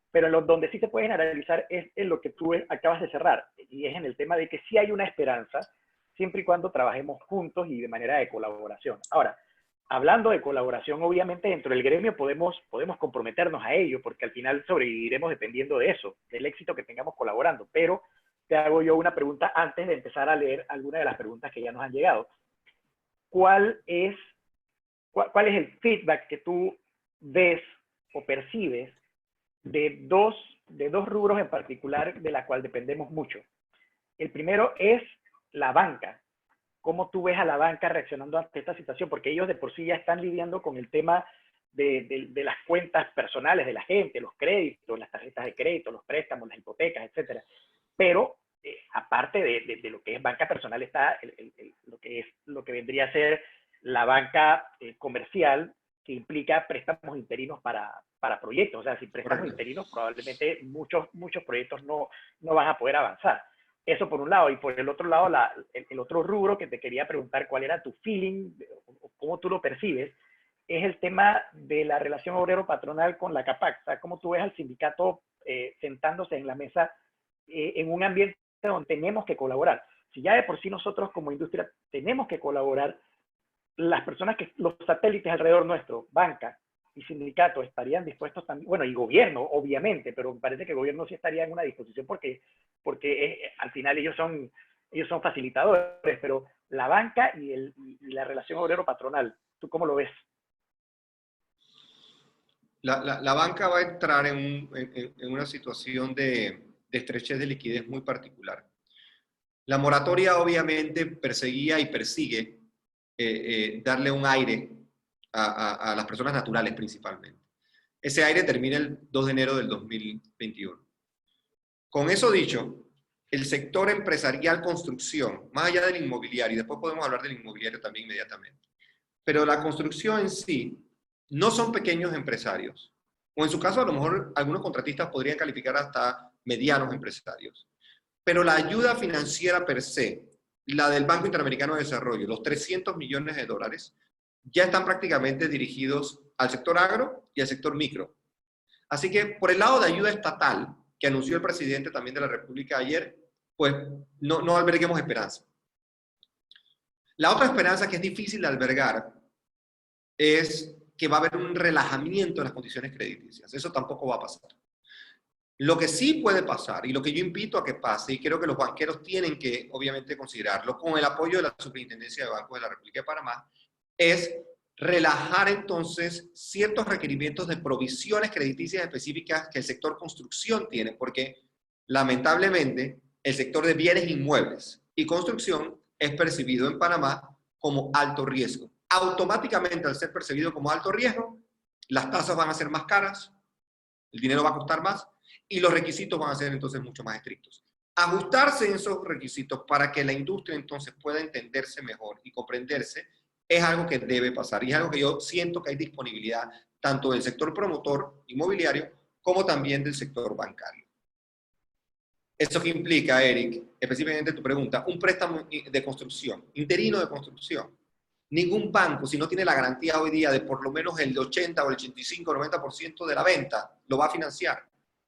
Pero donde sí se puede generalizar es en lo que tú acabas de cerrar, y es en el tema de que sí hay una esperanza, siempre y cuando trabajemos juntos y de manera de colaboración. Ahora, hablando de colaboración, obviamente dentro del gremio podemos comprometernos a ello, porque al final sobreviviremos dependiendo de eso, del éxito que tengamos colaborando. Pero te hago yo una pregunta antes de empezar a leer algunas de las preguntas que ya nos han llegado. ¿Cuál es el feedback que tú ves o percibes de dos rubros en particular de la cual dependemos mucho? El primero es la banca. ¿Cómo tú ves a la banca reaccionando ante esta situación? Porque ellos de por sí ya están lidiando con el tema de las cuentas personales de la gente, los créditos, las tarjetas de crédito, los préstamos, las hipotecas, etcétera. Pero aparte de lo que es banca personal, está lo que vendría a ser la banca comercial, que implica préstamos interinos para proyectos. O sea, sin préstamos Correcto. interinos, probablemente muchos proyectos no van a poder avanzar. Eso por un lado. Y por el otro lado, el otro rubro que te quería preguntar, cuál era tu feeling, o cómo tú lo percibes, es el tema de la relación obrero-patronal con la CAPAC. O sea, cómo tú ves al sindicato sentándose en la mesa en un ambiente donde tenemos que colaborar. Si ya de por sí nosotros como industria tenemos que colaborar, las personas los satélites alrededor nuestro, banca y sindicatos, estarían dispuestos también, bueno, y gobierno, obviamente, pero me parece que el gobierno sí estaría en una disposición porque al final ellos son facilitadores, pero la banca y la relación obrero-patronal, ¿tú cómo lo ves? La banca va a entrar en una situación de estrechez de liquidez muy particular. La moratoria obviamente perseguía y persigue darle un aire a las personas naturales principalmente. Ese aire termina el 2 de enero del 2021. Con eso dicho, el sector empresarial construcción, más allá del inmobiliario, y después podemos hablar del inmobiliario también inmediatamente, pero la construcción en sí no son pequeños empresarios, o en su caso a lo mejor algunos contratistas podrían calificar hasta medianos empresarios, pero la ayuda financiera per se, la del Banco Interamericano de Desarrollo, los 300 millones de dólares, ya están prácticamente dirigidos al sector agro y al sector micro. Así que por el lado de ayuda estatal, que anunció el presidente también de la República ayer, pues no alberguemos esperanza. La otra esperanza que es difícil de albergar es que va a haber un relajamiento en las condiciones crediticias. Eso tampoco va a pasar. Lo que sí puede pasar, y lo que yo invito a que pase, y creo que los banqueros tienen que obviamente considerarlo, con el apoyo de la Superintendencia de Bancos de la República de Panamá, es relajar entonces ciertos requerimientos de provisiones crediticias específicas que el sector construcción tiene, porque lamentablemente el sector de bienes inmuebles y construcción es percibido en Panamá como alto riesgo. Automáticamente, al ser percibido como alto riesgo, las tasas van a ser más caras, el dinero va a costar más y los requisitos van a ser entonces mucho más estrictos. Ajustarse en esos requisitos para que la industria entonces pueda entenderse mejor y comprenderse es algo que debe pasar y es algo que yo siento que hay disponibilidad tanto del sector promotor inmobiliario como también del sector bancario. ¿Eso qué implica, Eric? Específicamente tu pregunta, un préstamo de construcción, interino de construcción. Ningún banco, si no tiene la garantía hoy día de por lo menos el 80 o el 85 o 90% de la venta, lo va a financiar.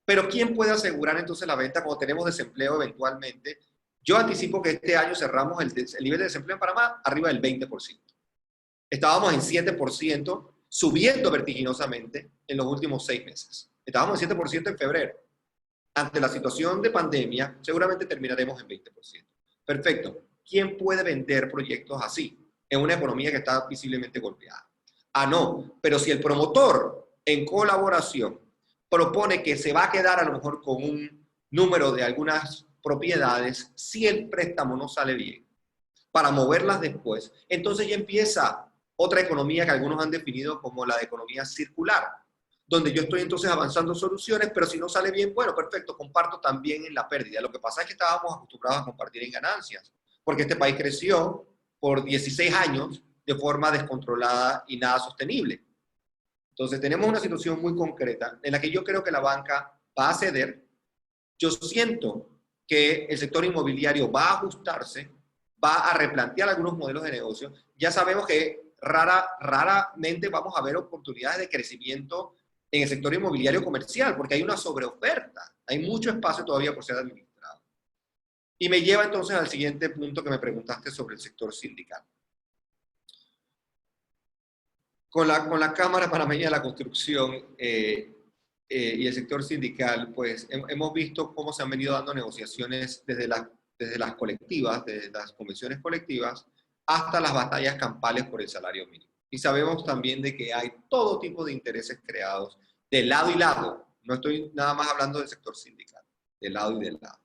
Pero ¿quién puede asegurar entonces la venta cuando tenemos desempleo eventualmente? Yo anticipo que este año cerramos el nivel de desempleo en Panamá arriba del 20%. Estábamos en 7%, subiendo vertiginosamente en los últimos 6 meses. Estábamos en 7% en febrero. Ante la situación de pandemia, seguramente terminaremos en 20%. Perfecto. ¿Quién puede vender proyectos así en una economía que está visiblemente golpeada? Ah, no. Pero si el promotor, en colaboración, propone que se va a quedar a lo mejor con un número de algunas propiedades, si el préstamo no sale bien, para moverlas después, entonces ya empieza otra economía que algunos han definido como la de economía circular, donde yo estoy entonces avanzando soluciones, pero si no sale bien, bueno, perfecto, comparto también en la pérdida. Lo que pasa es que estábamos acostumbrados a compartir en ganancias, porque este país creció por 16 años de forma descontrolada y nada sostenible. Entonces tenemos una situación muy concreta en la que yo creo que la banca va a ceder. Yo siento que el sector inmobiliario va a ajustarse, va a replantear algunos modelos de negocio. Ya sabemos que raramente vamos a ver oportunidades de crecimiento en el sector inmobiliario comercial, porque hay una sobreoferta, hay mucho espacio todavía por ser administrado. Y me lleva entonces al siguiente punto que me preguntaste sobre el sector sindical. Con la Cámara Panameña de la Construcción y el sector sindical, pues hemos visto cómo se han venido dando negociaciones desde las colectivas, desde las convenciones colectivas, hasta las batallas campales por el salario mínimo. Y sabemos también de que hay todo tipo de intereses creados de lado y lado. No estoy nada más hablando del sector sindical, de lado y del lado.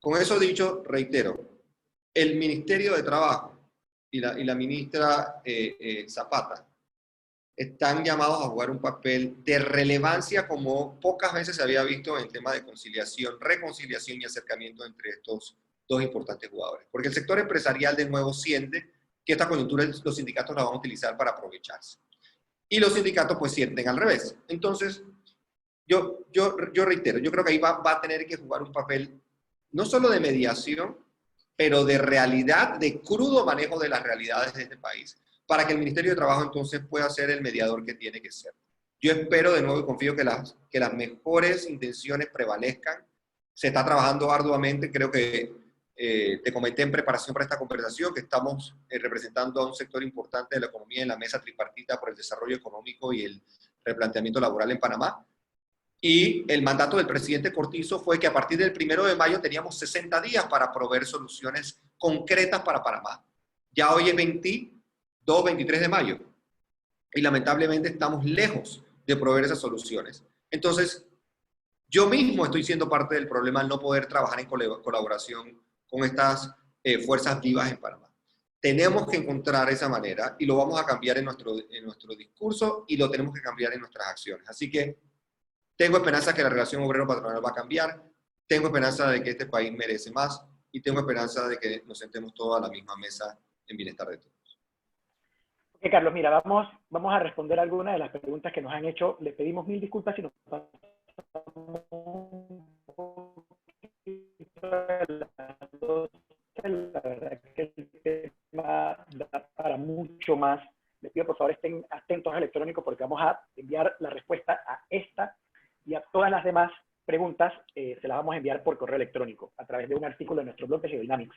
Con eso dicho, reitero, el Ministerio de Trabajo y la ministra Zapata están llamados a jugar un papel de relevancia como pocas veces se había visto en temas de conciliación, reconciliación y acercamiento entre estos dos importantes jugadores. Porque el sector empresarial de nuevo siente que esta coyuntura los sindicatos la van a utilizar para aprovecharse. Y los sindicatos pues sienten al revés. Entonces, yo reitero, yo creo que ahí va a tener que jugar un papel no solo de mediación, pero de realidad, de crudo manejo de las realidades de este país, para que el Ministerio de Trabajo entonces pueda ser el mediador que tiene que ser. Yo espero de nuevo y confío que las mejores intenciones prevalezcan. Se está trabajando arduamente, creo que te comenté en preparación para esta conversación que estamos representando a un sector importante de la economía en la mesa tripartita por el desarrollo económico y el replanteamiento laboral en Panamá. Y el mandato del presidente Cortizo fue que a partir del 1 de mayo teníamos 60 días para proveer soluciones concretas para Panamá. Ya hoy es 22, 23 de mayo y lamentablemente estamos lejos de proveer esas soluciones. Entonces, yo mismo estoy siendo parte del problema al no poder trabajar en colaboración con estas fuerzas vivas en Panamá. Tenemos que encontrar esa manera y lo vamos a cambiar en nuestro discurso y lo tenemos que cambiar en nuestras acciones. Así que tengo esperanza que la relación obrero-patronal va a cambiar, tengo esperanza de que este país merece más y tengo esperanza de que nos sentemos todos a la misma mesa en bienestar de todos. Ok, Carlos, mira, vamos a responder algunas de las preguntas que nos han hecho. Les pedimos mil disculpas si nos pasamos un poquito de las 12. La verdad que el tema da para mucho más. Les pido por favor estén atentos al electrónico porque vamos a enviar la respuesta a esta y a todas las demás preguntas se las vamos a enviar por correo electrónico a través de un artículo de nuestro blog de Geodynamics.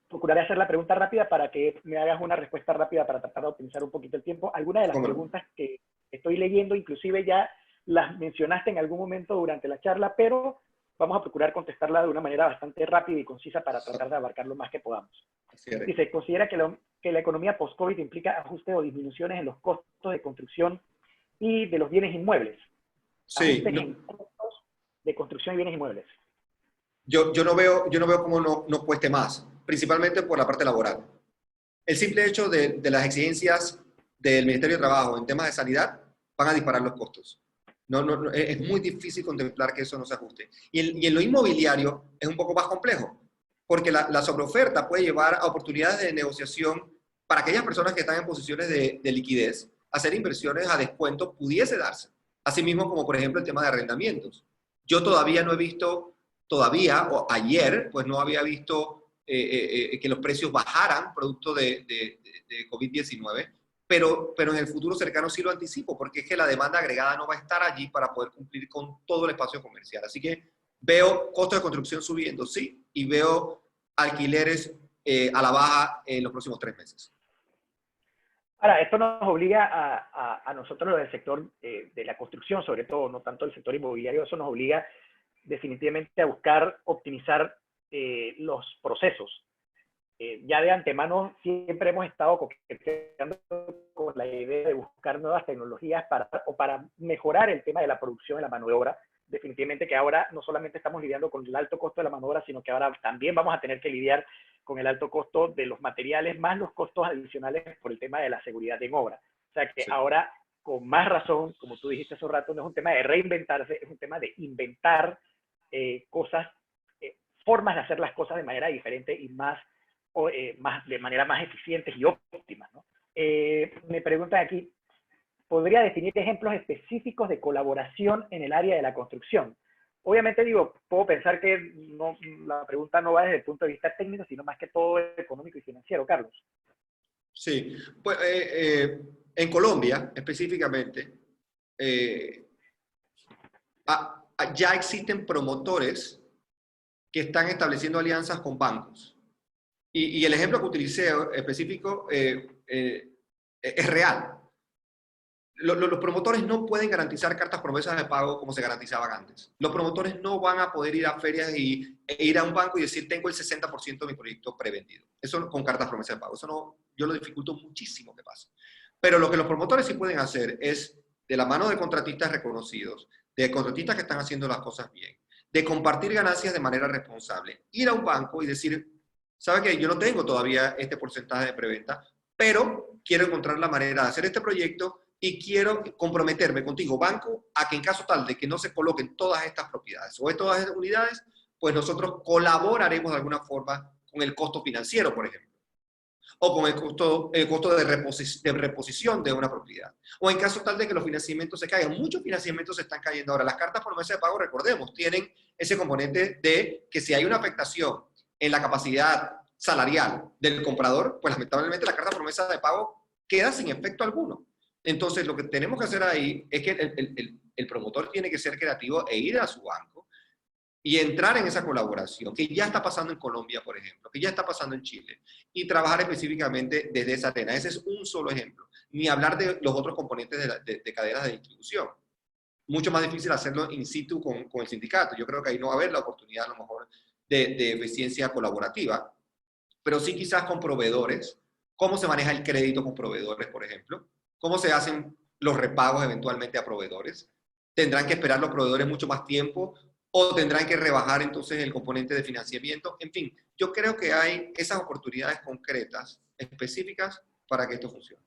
Procuraré hacer la pregunta rápida para que me hagas una respuesta rápida para tratar de optimizar un poquito el tiempo. Algunas de las preguntas que estoy leyendo, inclusive ya las mencionaste en algún momento durante la charla, pero vamos a procurar contestarla de una manera bastante rápida y concisa para tratar de abarcar lo más que podamos. Dice, ¿considera que la economía post-COVID implica ajustes o disminuciones en los costos de construcción y de los bienes inmuebles? Sí. Ajustes en costos de construcción y bienes inmuebles. Yo no veo cómo no cueste más, principalmente por la parte laboral. El simple hecho de las exigencias del Ministerio de Trabajo en temas de sanidad van a disparar los costos. Es muy difícil contemplar que eso no se ajuste. Y en lo inmobiliario es un poco más complejo, porque la sobreoferta puede llevar a oportunidades de negociación para aquellas personas que están en posiciones de liquidez. Hacer inversiones a descuento pudiese darse. Asimismo, como por ejemplo el tema de arrendamientos. Yo todavía no he visto, o ayer, pues no había visto que los precios bajaran producto de COVID-19, pero en el futuro cercano sí lo anticipo, porque es que la demanda agregada no va a estar allí para poder cumplir con todo el espacio comercial. Así que veo costos de construcción subiendo, sí, y veo alquileres a la baja en los próximos 3 meses. Ahora, esto nos obliga a nosotros del sector de la construcción, sobre todo, no tanto el sector inmobiliario, eso nos obliga definitivamente a buscar optimizar los procesos. Ya de antemano siempre hemos estado coqueteando con la idea de buscar nuevas tecnologías para mejorar el tema de la producción de la mano de obra. Definitivamente que ahora no solamente estamos lidiando con el alto costo de la mano de obra, sino que ahora también vamos a tener que lidiar con el alto costo de los materiales, más los costos adicionales por el tema de la seguridad en obra. O sea que sí, ahora, con más razón, como tú dijiste hace un rato, no es un tema de reinventarse, es un tema de inventar cosas, formas de hacer las cosas de manera diferente y de manera más eficiente y óptima, ¿no? Me preguntan aquí, ¿podría definir ejemplos específicos de colaboración en el área de la construcción? Obviamente, puedo pensar que la pregunta no va desde el punto de vista técnico, sino más que todo económico y financiero, Carlos. Sí, pues en Colombia específicamente, ya existen promotores que están estableciendo alianzas con bancos. Y el ejemplo que utilicé específico es real. Los promotores no pueden garantizar cartas promesas de pago como se garantizaban antes. Los promotores no van a poder ir a ferias e ir a un banco y decir tengo el 60% de mi proyecto prevendido. Eso con cartas promesas de pago. Eso no, yo lo dificulto muchísimo que pase. Pero lo que los promotores sí pueden hacer es, de la mano de contratistas reconocidos, de contratistas que están haciendo las cosas bien, de compartir ganancias de manera responsable, ir a un banco y decir, ¿sabe qué? Yo no tengo todavía este porcentaje de preventa, pero quiero encontrar la manera de hacer este proyecto y quiero comprometerme contigo, banco, a que en caso tal de que no se coloquen todas estas propiedades o todas estas unidades, pues nosotros colaboraremos de alguna forma con el costo financiero, por ejemplo, o con el costo de reposición de una propiedad. O en caso tal de que los financiamientos se caigan. Muchos financiamientos se están cayendo ahora. Las cartas promesa de pago, recordemos, tienen ese componente de que si hay una afectación en la capacidad salarial del comprador, pues lamentablemente la carta promesa de pago queda sin efecto alguno. Entonces, lo que tenemos que hacer ahí es que el promotor tiene que ser creativo e ir a su banco y entrar en esa colaboración, que ya está pasando en Colombia, por ejemplo, que ya está pasando en Chile, y trabajar específicamente desde esa arena. Ese es un solo ejemplo. Ni hablar de los otros componentes de cadenas de distribución. Mucho más difícil hacerlo in situ con el sindicato. Yo creo que ahí no va a haber la oportunidad, a lo mejor, de eficiencia colaborativa, pero sí quizás con proveedores. ¿Cómo se maneja el crédito con proveedores, por ejemplo? ¿Cómo se hacen los repagos eventualmente a proveedores? ¿Tendrán que esperar los proveedores mucho más tiempo o tendrán que rebajar entonces el componente de financiamiento? En fin, yo creo que hay esas oportunidades concretas, específicas, para que esto funcione.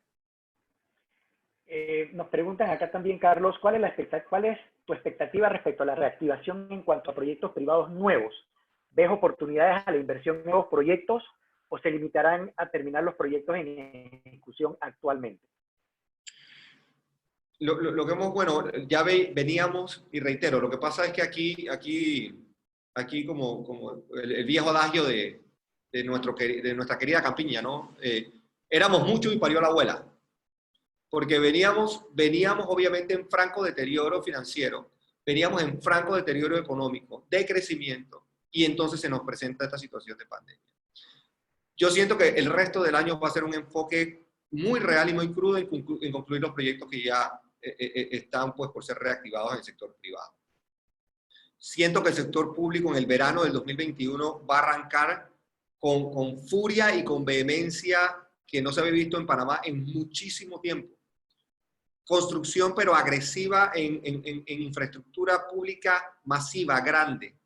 Nos preguntan acá también, Carlos, ¿cuál es tu expectativa respecto a la reactivación en cuanto a proyectos privados nuevos? ¿Ves oportunidades a la inversión en nuevos proyectos o se limitarán a terminar los proyectos en ejecución actualmente? Lo que hemos, bueno, ya veníamos, y reitero, lo que pasa es que aquí como el viejo adagio de nuestra querida campiña, ¿no? Éramos muchos y parió la abuela. Porque veníamos obviamente en franco deterioro financiero, veníamos en franco deterioro económico, de crecimiento, y entonces se nos presenta esta situación de pandemia. Yo siento que el resto del año va a ser un enfoque muy real y muy crudo en concluir los proyectos que ya están pues, por ser reactivados en el sector privado. Siento que el sector público en el verano del 2021 va a arrancar con furia y con vehemencia que no se había visto en Panamá en muchísimo tiempo. Construcción, pero agresiva en infraestructura pública masiva, grande.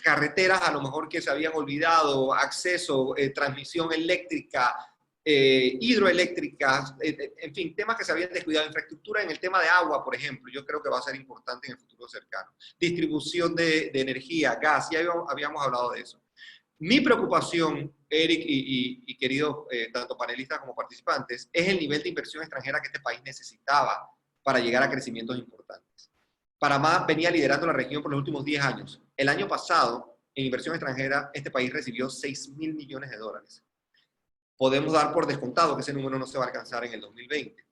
Carreteras a lo mejor que se habían olvidado, acceso, transmisión eléctrica, hidroeléctricas, en fin, temas que se habían descuidado. Infraestructura en el tema de agua, por ejemplo, yo creo que va a ser importante en el futuro cercano. Distribución de energía, gas, ya habíamos hablado de eso. Mi preocupación, Eric y queridos tanto panelistas como participantes, es el nivel de inversión extranjera que este país necesitaba para llegar a crecimientos importantes. Panamá venía liderando la región por los últimos 10 años. El año pasado, en inversión extranjera, este país recibió 6.000 millones de dólares. Podemos dar por descontado que ese número no se va a alcanzar en el 2020.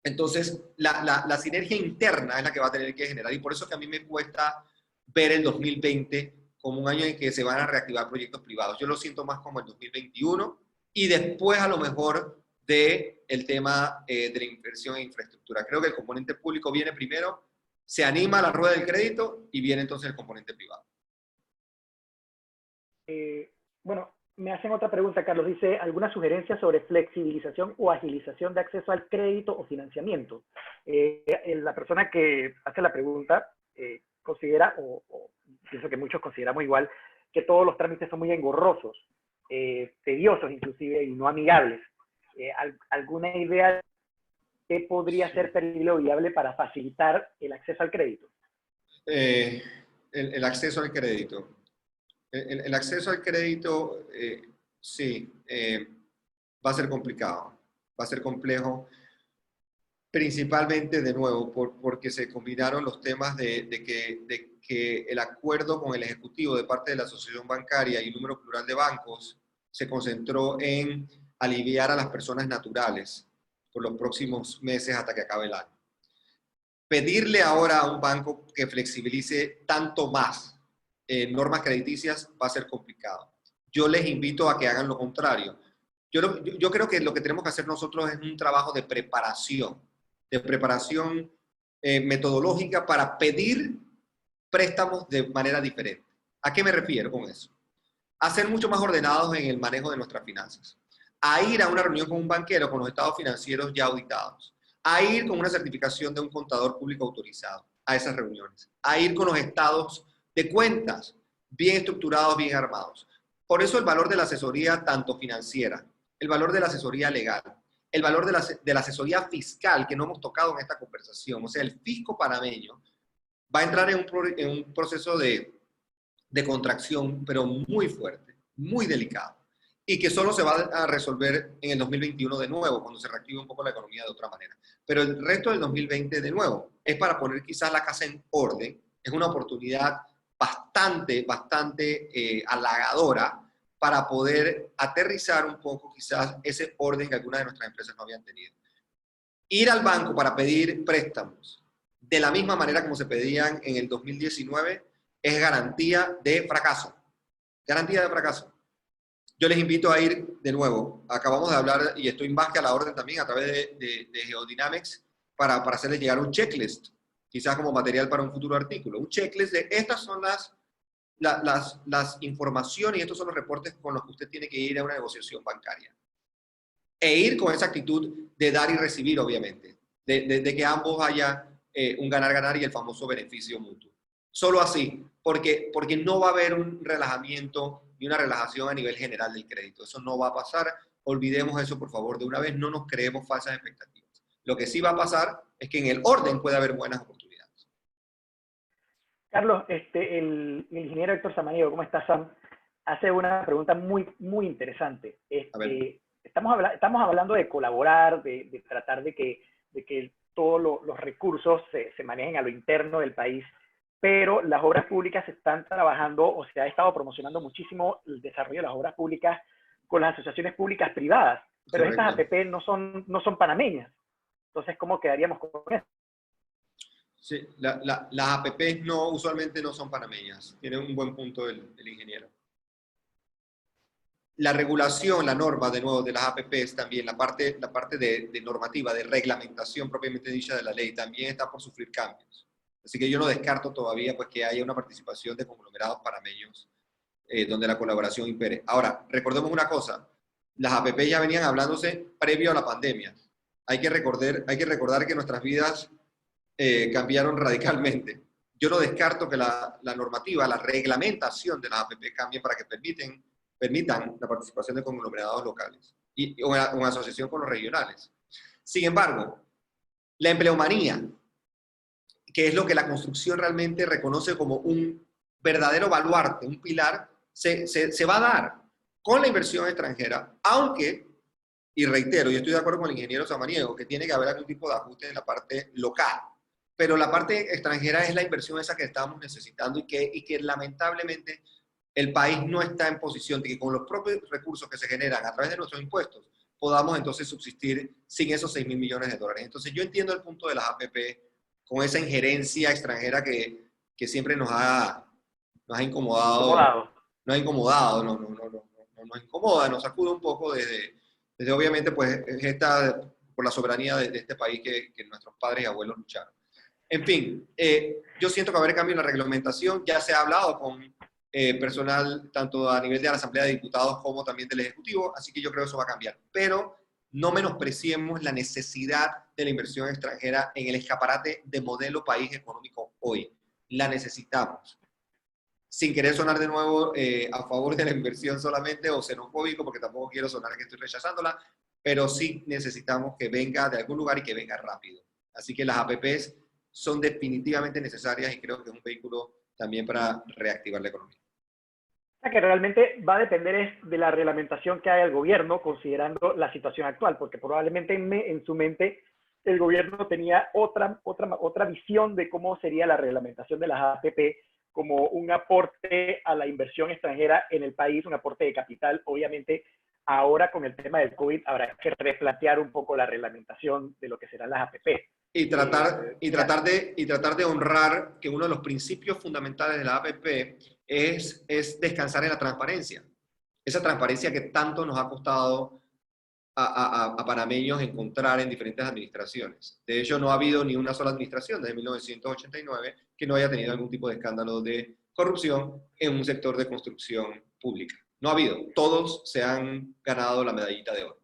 Entonces, la sinergia interna es la que va a tener que generar, y por eso es que a mí me cuesta ver el 2020 como un año en que se van a reactivar proyectos privados. Yo lo siento más como el 2021 y después a lo mejor del tema de la inversión en infraestructura. Creo que el componente público viene primero, se anima la rueda del crédito y viene entonces el componente privado. Bueno, me hacen otra pregunta, Carlos. Dice, ¿alguna sugerencia sobre flexibilización o agilización de acceso al crédito o financiamiento? La persona que hace la pregunta considera, o pienso que muchos consideramos igual, que todos los trámites son muy engorrosos, tediosos inclusive, y no amigables. ¿Alguna idea de qué podría ser terrible o viable para facilitar el acceso al crédito? El acceso al crédito. El acceso al crédito, sí, va a ser complicado, va a ser complejo, principalmente, de nuevo, porque se combinaron los temas de que el acuerdo con el Ejecutivo de parte de la Asociación Bancaria y un número plural de bancos se concentró en aliviar a las personas naturales por los próximos meses hasta que acabe el año. Pedirle ahora a un banco que flexibilice tanto más normas crediticias va a ser complicado. Yo les invito a que hagan lo contrario. Yo creo que lo que tenemos que hacer nosotros es un trabajo de preparación metodológica para pedir préstamos de manera diferente. ¿A qué me refiero con eso? A ser mucho más ordenados en el manejo de nuestras finanzas. A ir a una reunión con un banquero con los estados financieros ya auditados. A ir con una certificación de un contador público autorizado a esas reuniones. A ir con los estados de cuentas bien estructurados, bien armados. Por eso el valor de la asesoría tanto financiera, el valor de la asesoría legal, el valor de la asesoría fiscal que no hemos tocado en esta conversación. O sea, el fisco panameño va a entrar en un proceso de contracción, pero muy fuerte, muy delicado, y que solo se va a resolver en el 2021 de nuevo, cuando se reactive un poco la economía de otra manera. Pero el resto del 2020 de nuevo es para poner quizás la casa en orden. Es una oportunidad bastante halagadora para poder aterrizar un poco quizás ese orden que algunas de nuestras empresas no habían tenido. Ir al banco para pedir préstamos de la misma manera como se pedían en el 2019 es garantía de fracaso. Garantía de fracaso. Yo les invito a ir de nuevo. Acabamos de hablar, y estoy más que a la orden también a través de Geodynamics, para hacerles llegar un checklist, quizás como material para un futuro artículo. Un checklist de estas son las informaciones y estos son los reportes con los que usted tiene que ir a una negociación bancaria. E ir con esa actitud de dar y recibir, obviamente. De que ambos haya un ganar-ganar y el famoso beneficio mutuo. Solo así, porque no va a haber un relajamiento y una relajación a nivel general del crédito. Eso no va a pasar. Olvidemos eso, por favor, de una vez. No nos creemos falsas expectativas. Lo que sí va a pasar es que en el orden puede haber buenas oportunidades. Carlos, el ingeniero Héctor Samaniego, ¿cómo estás, Sam? Hace una pregunta muy interesante. Estamos hablando de colaborar, de tratar de que todos los recursos se manejen a lo interno del país, pero las obras públicas están trabajando, o se ha estado promocionando muchísimo el desarrollo de las obras públicas con las asociaciones públicas privadas, pero Correcto. estas APP no son panameñas. Entonces, ¿cómo quedaríamos con eso? Sí, las APPs usualmente no son panameñas. Tiene un buen punto el ingeniero. La regulación, la norma, de nuevo, de las APPs también, la parte de normativa, de reglamentación propiamente dicha de la ley, también está por sufrir cambios. Así que yo no descarto todavía pues, que haya una participación de conglomerados panameños donde la colaboración impere. Ahora, recordemos una cosa, las APP ya venían hablándose previo a la pandemia. Hay que recordar que nuestras vidas cambiaron radicalmente. Yo no descarto que la normativa, la reglamentación de las APP cambie para que permitan la participación de conglomerados locales o una asociación con los regionales. Sin embargo, la empleomanía, que es lo que la construcción realmente reconoce como un verdadero baluarte, un pilar, se va a dar con la inversión extranjera, aunque, y reitero, yo estoy de acuerdo con el ingeniero Samaniego, que tiene que haber algún tipo de ajuste en la parte local, pero la parte extranjera es la inversión esa que estamos necesitando y que lamentablemente el país no está en posición de que con los propios recursos que se generan a través de nuestros impuestos podamos entonces subsistir sin esos 6.000 millones de dólares. Entonces yo entiendo el punto de las APP con esa injerencia extranjera que siempre nos ha incomodado. Nos ha incomodado, nos incomoda, nos sacude un poco desde obviamente pues por la soberanía de este país que nuestros padres y abuelos lucharon. En fin, yo siento que va a haber cambio en la reglamentación, ya se ha hablado con personal tanto a nivel de la Asamblea de Diputados como también del Ejecutivo, así que yo creo que eso va a cambiar. Pero no menospreciemos la necesidad de la inversión extranjera en el escaparate de modelo país económico hoy. La necesitamos. Sin querer sonar de nuevo a favor de la inversión solamente o xenofóbico, porque tampoco quiero sonar que estoy rechazándola, pero sí necesitamos que venga de algún lugar y que venga rápido. Así que las APPs son definitivamente necesarias y creo que es un vehículo también para reactivar la economía. Que realmente va a depender de la reglamentación que haga el gobierno, considerando la situación actual, porque probablemente en su mente el gobierno tenía otra visión de cómo sería la reglamentación de las APP como un aporte a la inversión extranjera en el país, un aporte de capital. Obviamente, ahora con el tema del COVID habrá que replantear un poco la reglamentación de lo que serán las APP. Y tratar de honrar que uno de los principios fundamentales de la APP es descansar en la transparencia. Esa transparencia que tanto nos ha costado a panameños encontrar en diferentes administraciones. De hecho, no ha habido ni una sola administración desde 1989 que no haya tenido algún tipo de escándalo de corrupción en un sector de construcción pública. No ha habido. Todos se han ganado la medallita de oro.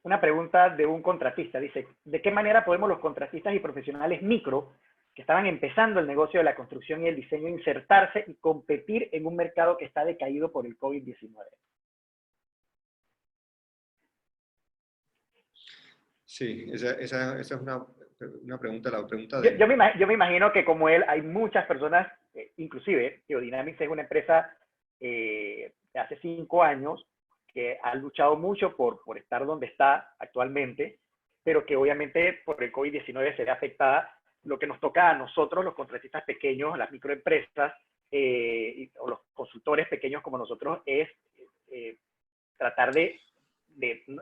Una pregunta de un contratista. Dice, ¿de qué manera podemos los contratistas y profesionales micro que estaban empezando el negocio de la construcción y el diseño insertarse y competir en un mercado que está decaído por el COVID-19? Sí, esa es una pregunta, la pregunta Yo, de... yo me imagino que como él hay muchas personas, inclusive Geodynamics es una empresa de hace 5 años que ha luchado mucho por estar donde está actualmente, pero que obviamente por el COVID-19 se ve afectada. Lo que nos toca a nosotros, los contratistas pequeños, las microempresas o los consultores pequeños como nosotros, es tratar de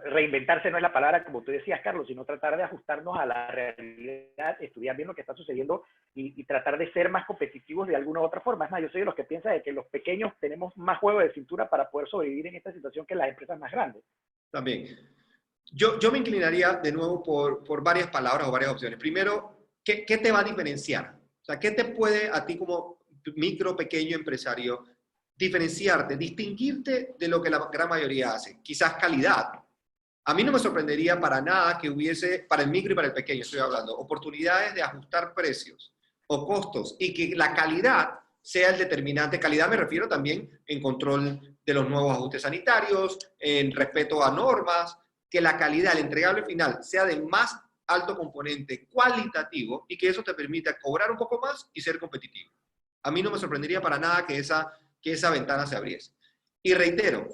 reinventarse, no es la palabra como tú decías, Carlos, sino tratar de ajustarnos a la realidad, estudiar bien lo que está sucediendo y tratar de ser más competitivos de alguna u otra forma. Es más, yo soy de los que piensa de que los pequeños tenemos más juego de cintura para poder sobrevivir en esta situación que las empresas más grandes. También. Yo me inclinaría de nuevo por varias palabras o varias opciones. Primero, ¿qué te va a diferenciar? O sea, ¿qué te puede a ti como micro, pequeño empresario diferenciarte, distinguirte de lo que la gran mayoría hace? Quizás calidad. A mí no me sorprendería para nada que hubiese, para el micro y para el pequeño estoy hablando, oportunidades de ajustar precios o costos y que la calidad sea el determinante. Calidad me refiero también en control de los nuevos ajustes sanitarios, en respeto a normas, que la calidad, el entregable final, sea de más alto componente cualitativo y que eso te permita cobrar un poco más y ser competitivo. A mí no me sorprendería para nada que esa ventana se abriese. Y reitero,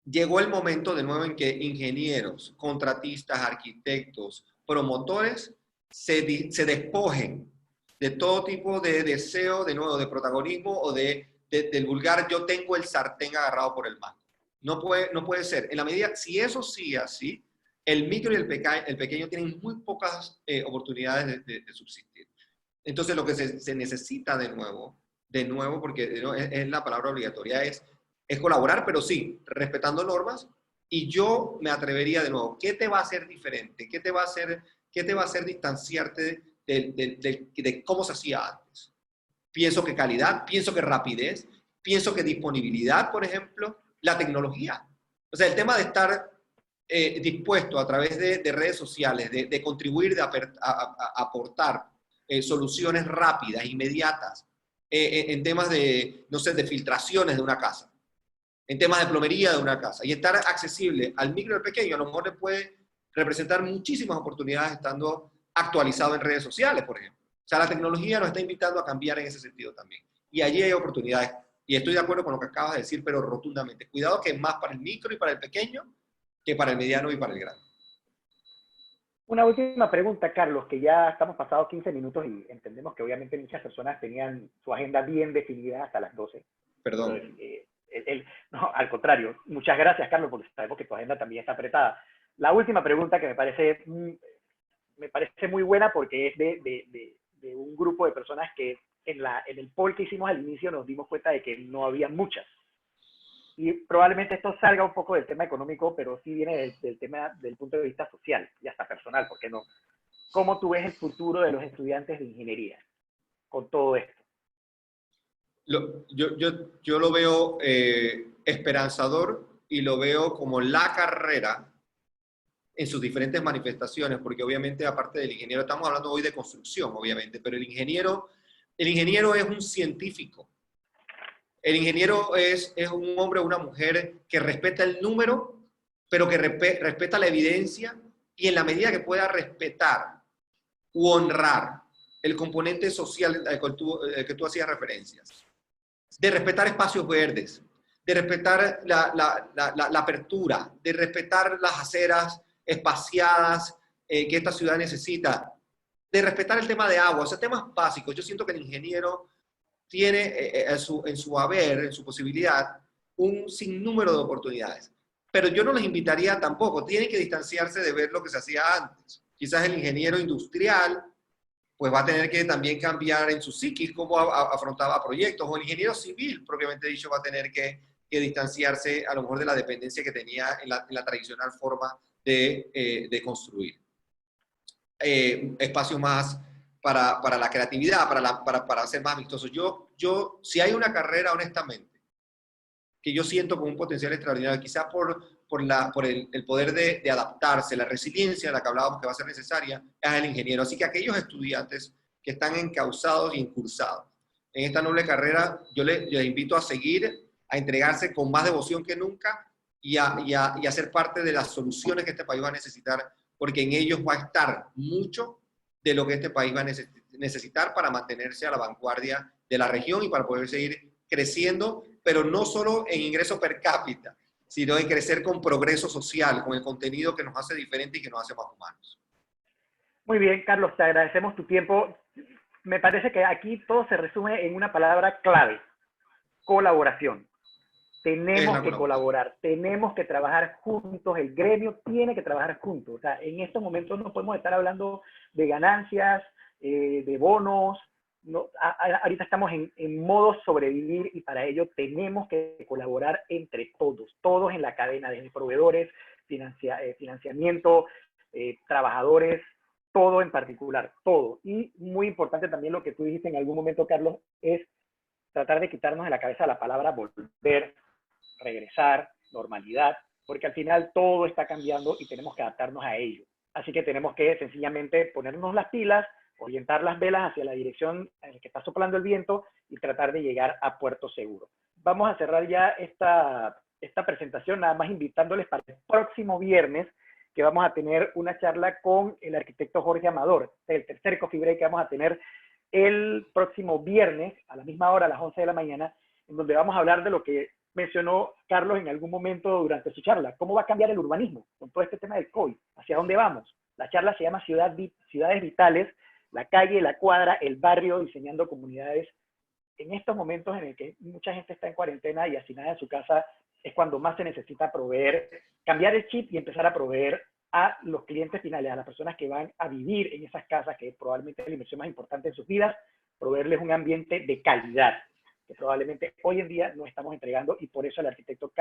llegó el momento de nuevo en que ingenieros, contratistas, arquitectos, promotores se despojen de todo tipo de deseo, de nuevo, de protagonismo o del vulgar yo tengo el sartén agarrado por el mango. No puede ser. En la medida, si eso sí así, el micro y el pequeño tienen muy pocas oportunidades de subsistir. Entonces lo que se necesita de nuevo, porque es la palabra obligatoria, es colaborar, pero sí, respetando normas. Y yo me atrevería de nuevo, ¿qué te va a hacer diferente? ¿Qué te va a hacer distanciarte de cómo se hacía antes? Pienso que calidad, pienso que rapidez, pienso que disponibilidad, por ejemplo, la tecnología. O sea, el tema de estar dispuesto a través de redes sociales, de contribuir, de aportar soluciones rápidas, inmediatas, en temas de, no sé, de filtraciones de una casa, en temas de plomería de una casa, y estar accesible al micro y al pequeño, a lo mejor le puede representar muchísimas oportunidades estando actualizado en redes sociales, por ejemplo. O sea, la tecnología nos está invitando a cambiar en ese sentido también. Y allí hay oportunidades. Y estoy de acuerdo con lo que acabas de decir, pero rotundamente. Cuidado que es más para el micro y para el pequeño que para el mediano y para el grande. Una última pregunta, Carlos, que ya estamos pasados 15 minutos y entendemos que obviamente muchas personas tenían su agenda bien definida hasta las 12. Perdón. No, al contrario. Muchas gracias, Carlos, porque sabemos que tu agenda también está apretada. La última pregunta que me parece muy buena porque es de un grupo de personas que en el poll que hicimos al inicio nos dimos cuenta de que no había muchas. Y probablemente esto salga un poco del tema económico, pero sí viene del tema del punto de vista social y hasta personal, ¿por qué no? ¿Cómo tú ves el futuro de los estudiantes de ingeniería con todo esto? Yo lo veo esperanzador y lo veo como la carrera en sus diferentes manifestaciones, porque obviamente aparte del ingeniero, estamos hablando hoy de construcción, obviamente, pero el ingeniero es un científico. El ingeniero es un hombre o una mujer que respeta el número, pero que respeta la evidencia y en la medida que pueda respetar u honrar el componente social al que tú hacías referencias, de respetar espacios verdes, de respetar la apertura, de respetar las aceras espaciadas que esta ciudad necesita, de respetar el tema de agua, o sea, temas básicos. Yo siento que el ingeniero tiene en su haber, en su posibilidad, un sinnúmero de oportunidades. Pero yo no les invitaría tampoco, tienen que distanciarse de ver lo que se hacía antes. Quizás el ingeniero industrial pues va a tener que también cambiar en su psiquis cómo afrontaba proyectos, o el ingeniero civil, propiamente dicho, va a tener que distanciarse a lo mejor de la dependencia que tenía en la tradicional forma de construir. Espacio más para la creatividad, para ser más vistosos. Si hay una carrera, honestamente, que yo siento con un potencial extraordinario, quizás por el poder de adaptarse, la resiliencia de la que hablábamos que va a ser necesaria, es el ingeniero. Así que aquellos estudiantes que están encausados y incursados en esta noble carrera, yo les invito a seguir, a entregarse con más devoción que nunca y a ser parte de las soluciones que este país va a necesitar porque en ellos va a estar mucho de lo que este país va a necesitar para mantenerse a la vanguardia de la región y para poder seguir creciendo, pero no solo en ingreso per cápita, sino en crecer con progreso social, con el contenido que nos hace diferentes y que nos hace más humanos. Muy bien, Carlos, te agradecemos tu tiempo. Me parece que aquí todo se resume en una palabra clave: colaboración. Tenemos que colaborar, tenemos que trabajar juntos, el gremio tiene que trabajar juntos. O sea, en estos momentos no podemos estar hablando de ganancias, de bonos. No, ahorita estamos en modo sobrevivir y para ello tenemos que colaborar entre todos, todos en la cadena, desde proveedores, financiamiento, trabajadores, todo en particular, todo. Y muy importante también lo que tú dijiste en algún momento, Carlos, es tratar de quitarnos de la cabeza la palabra volver, regresar, normalidad, porque al final todo está cambiando y tenemos que adaptarnos a ello. Así que tenemos que sencillamente ponernos las pilas, orientar las velas hacia la dirección en la que está soplando el viento y tratar de llegar a puerto seguro. Vamos a cerrar ya esta presentación, nada más invitándoles para el próximo viernes, que vamos a tener una charla con el arquitecto Jorge Amador, el tercer Coffee Break que vamos a tener el próximo viernes a la misma hora, a las 11 de la mañana, en donde vamos a hablar de lo que mencionó Carlos en algún momento durante su charla: cómo va a cambiar el urbanismo con todo este tema del COVID, hacia dónde vamos. La charla se llama Ciudades Vitales, la calle, la cuadra, el barrio, diseñando comunidades. En estos momentos en el que mucha gente está en cuarentena y hacinada en su casa, es cuando más se necesita proveer, cambiar el chip y empezar a proveer a los clientes finales, a las personas que van a vivir en esas casas, que probablemente es la inversión más importante en sus vidas, proveerles un ambiente de calidad, que probablemente hoy en día no estamos entregando, y por eso el arquitecto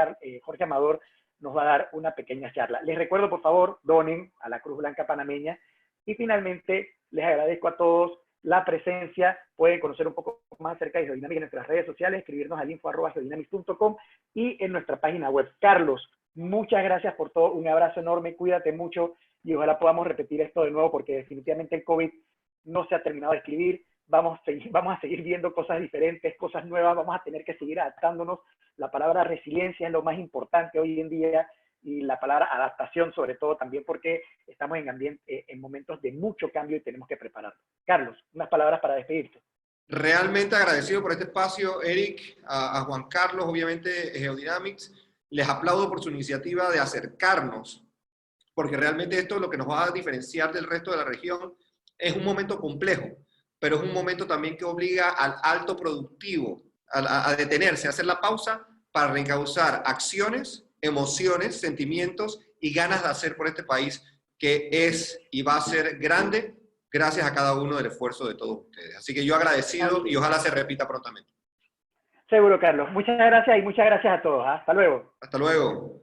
Jorge Amador nos va a dar una pequeña charla. Les recuerdo, por favor, donen a la Cruz Blanca Panameña, y finalmente les agradezco a todos la presencia. Pueden conocer un poco más acerca de Geodynamics en nuestras redes sociales, escribirnos al info@geodynamics.com y en nuestra página web. Carlos, muchas gracias por todo, un abrazo enorme, cuídate mucho y ojalá podamos repetir esto de nuevo, porque definitivamente el COVID no se ha terminado de escribir. Vamos a seguir viendo cosas diferentes, cosas nuevas, vamos a tener que seguir adaptándonos. La palabra resiliencia es lo más importante hoy en día, y la palabra adaptación sobre todo también, porque estamos en momentos de mucho cambio y tenemos que prepararnos. Carlos, unas palabras para despedirte. Realmente agradecido por este espacio, Eric, a Juan Carlos, obviamente Geodynamics. Les aplaudo por su iniciativa de acercarnos, porque realmente esto es lo que nos va a diferenciar del resto de la región. Es un momento complejo, pero es un momento también que obliga al alto productivo a detenerse, a hacer la pausa para reencauzar acciones, emociones, sentimientos y ganas de hacer por este país que es y va a ser grande gracias a cada uno del esfuerzo de todos ustedes. Así que yo agradecido y ojalá se repita prontamente. Seguro, Carlos. Muchas gracias y muchas gracias a todos. Hasta luego. Hasta luego.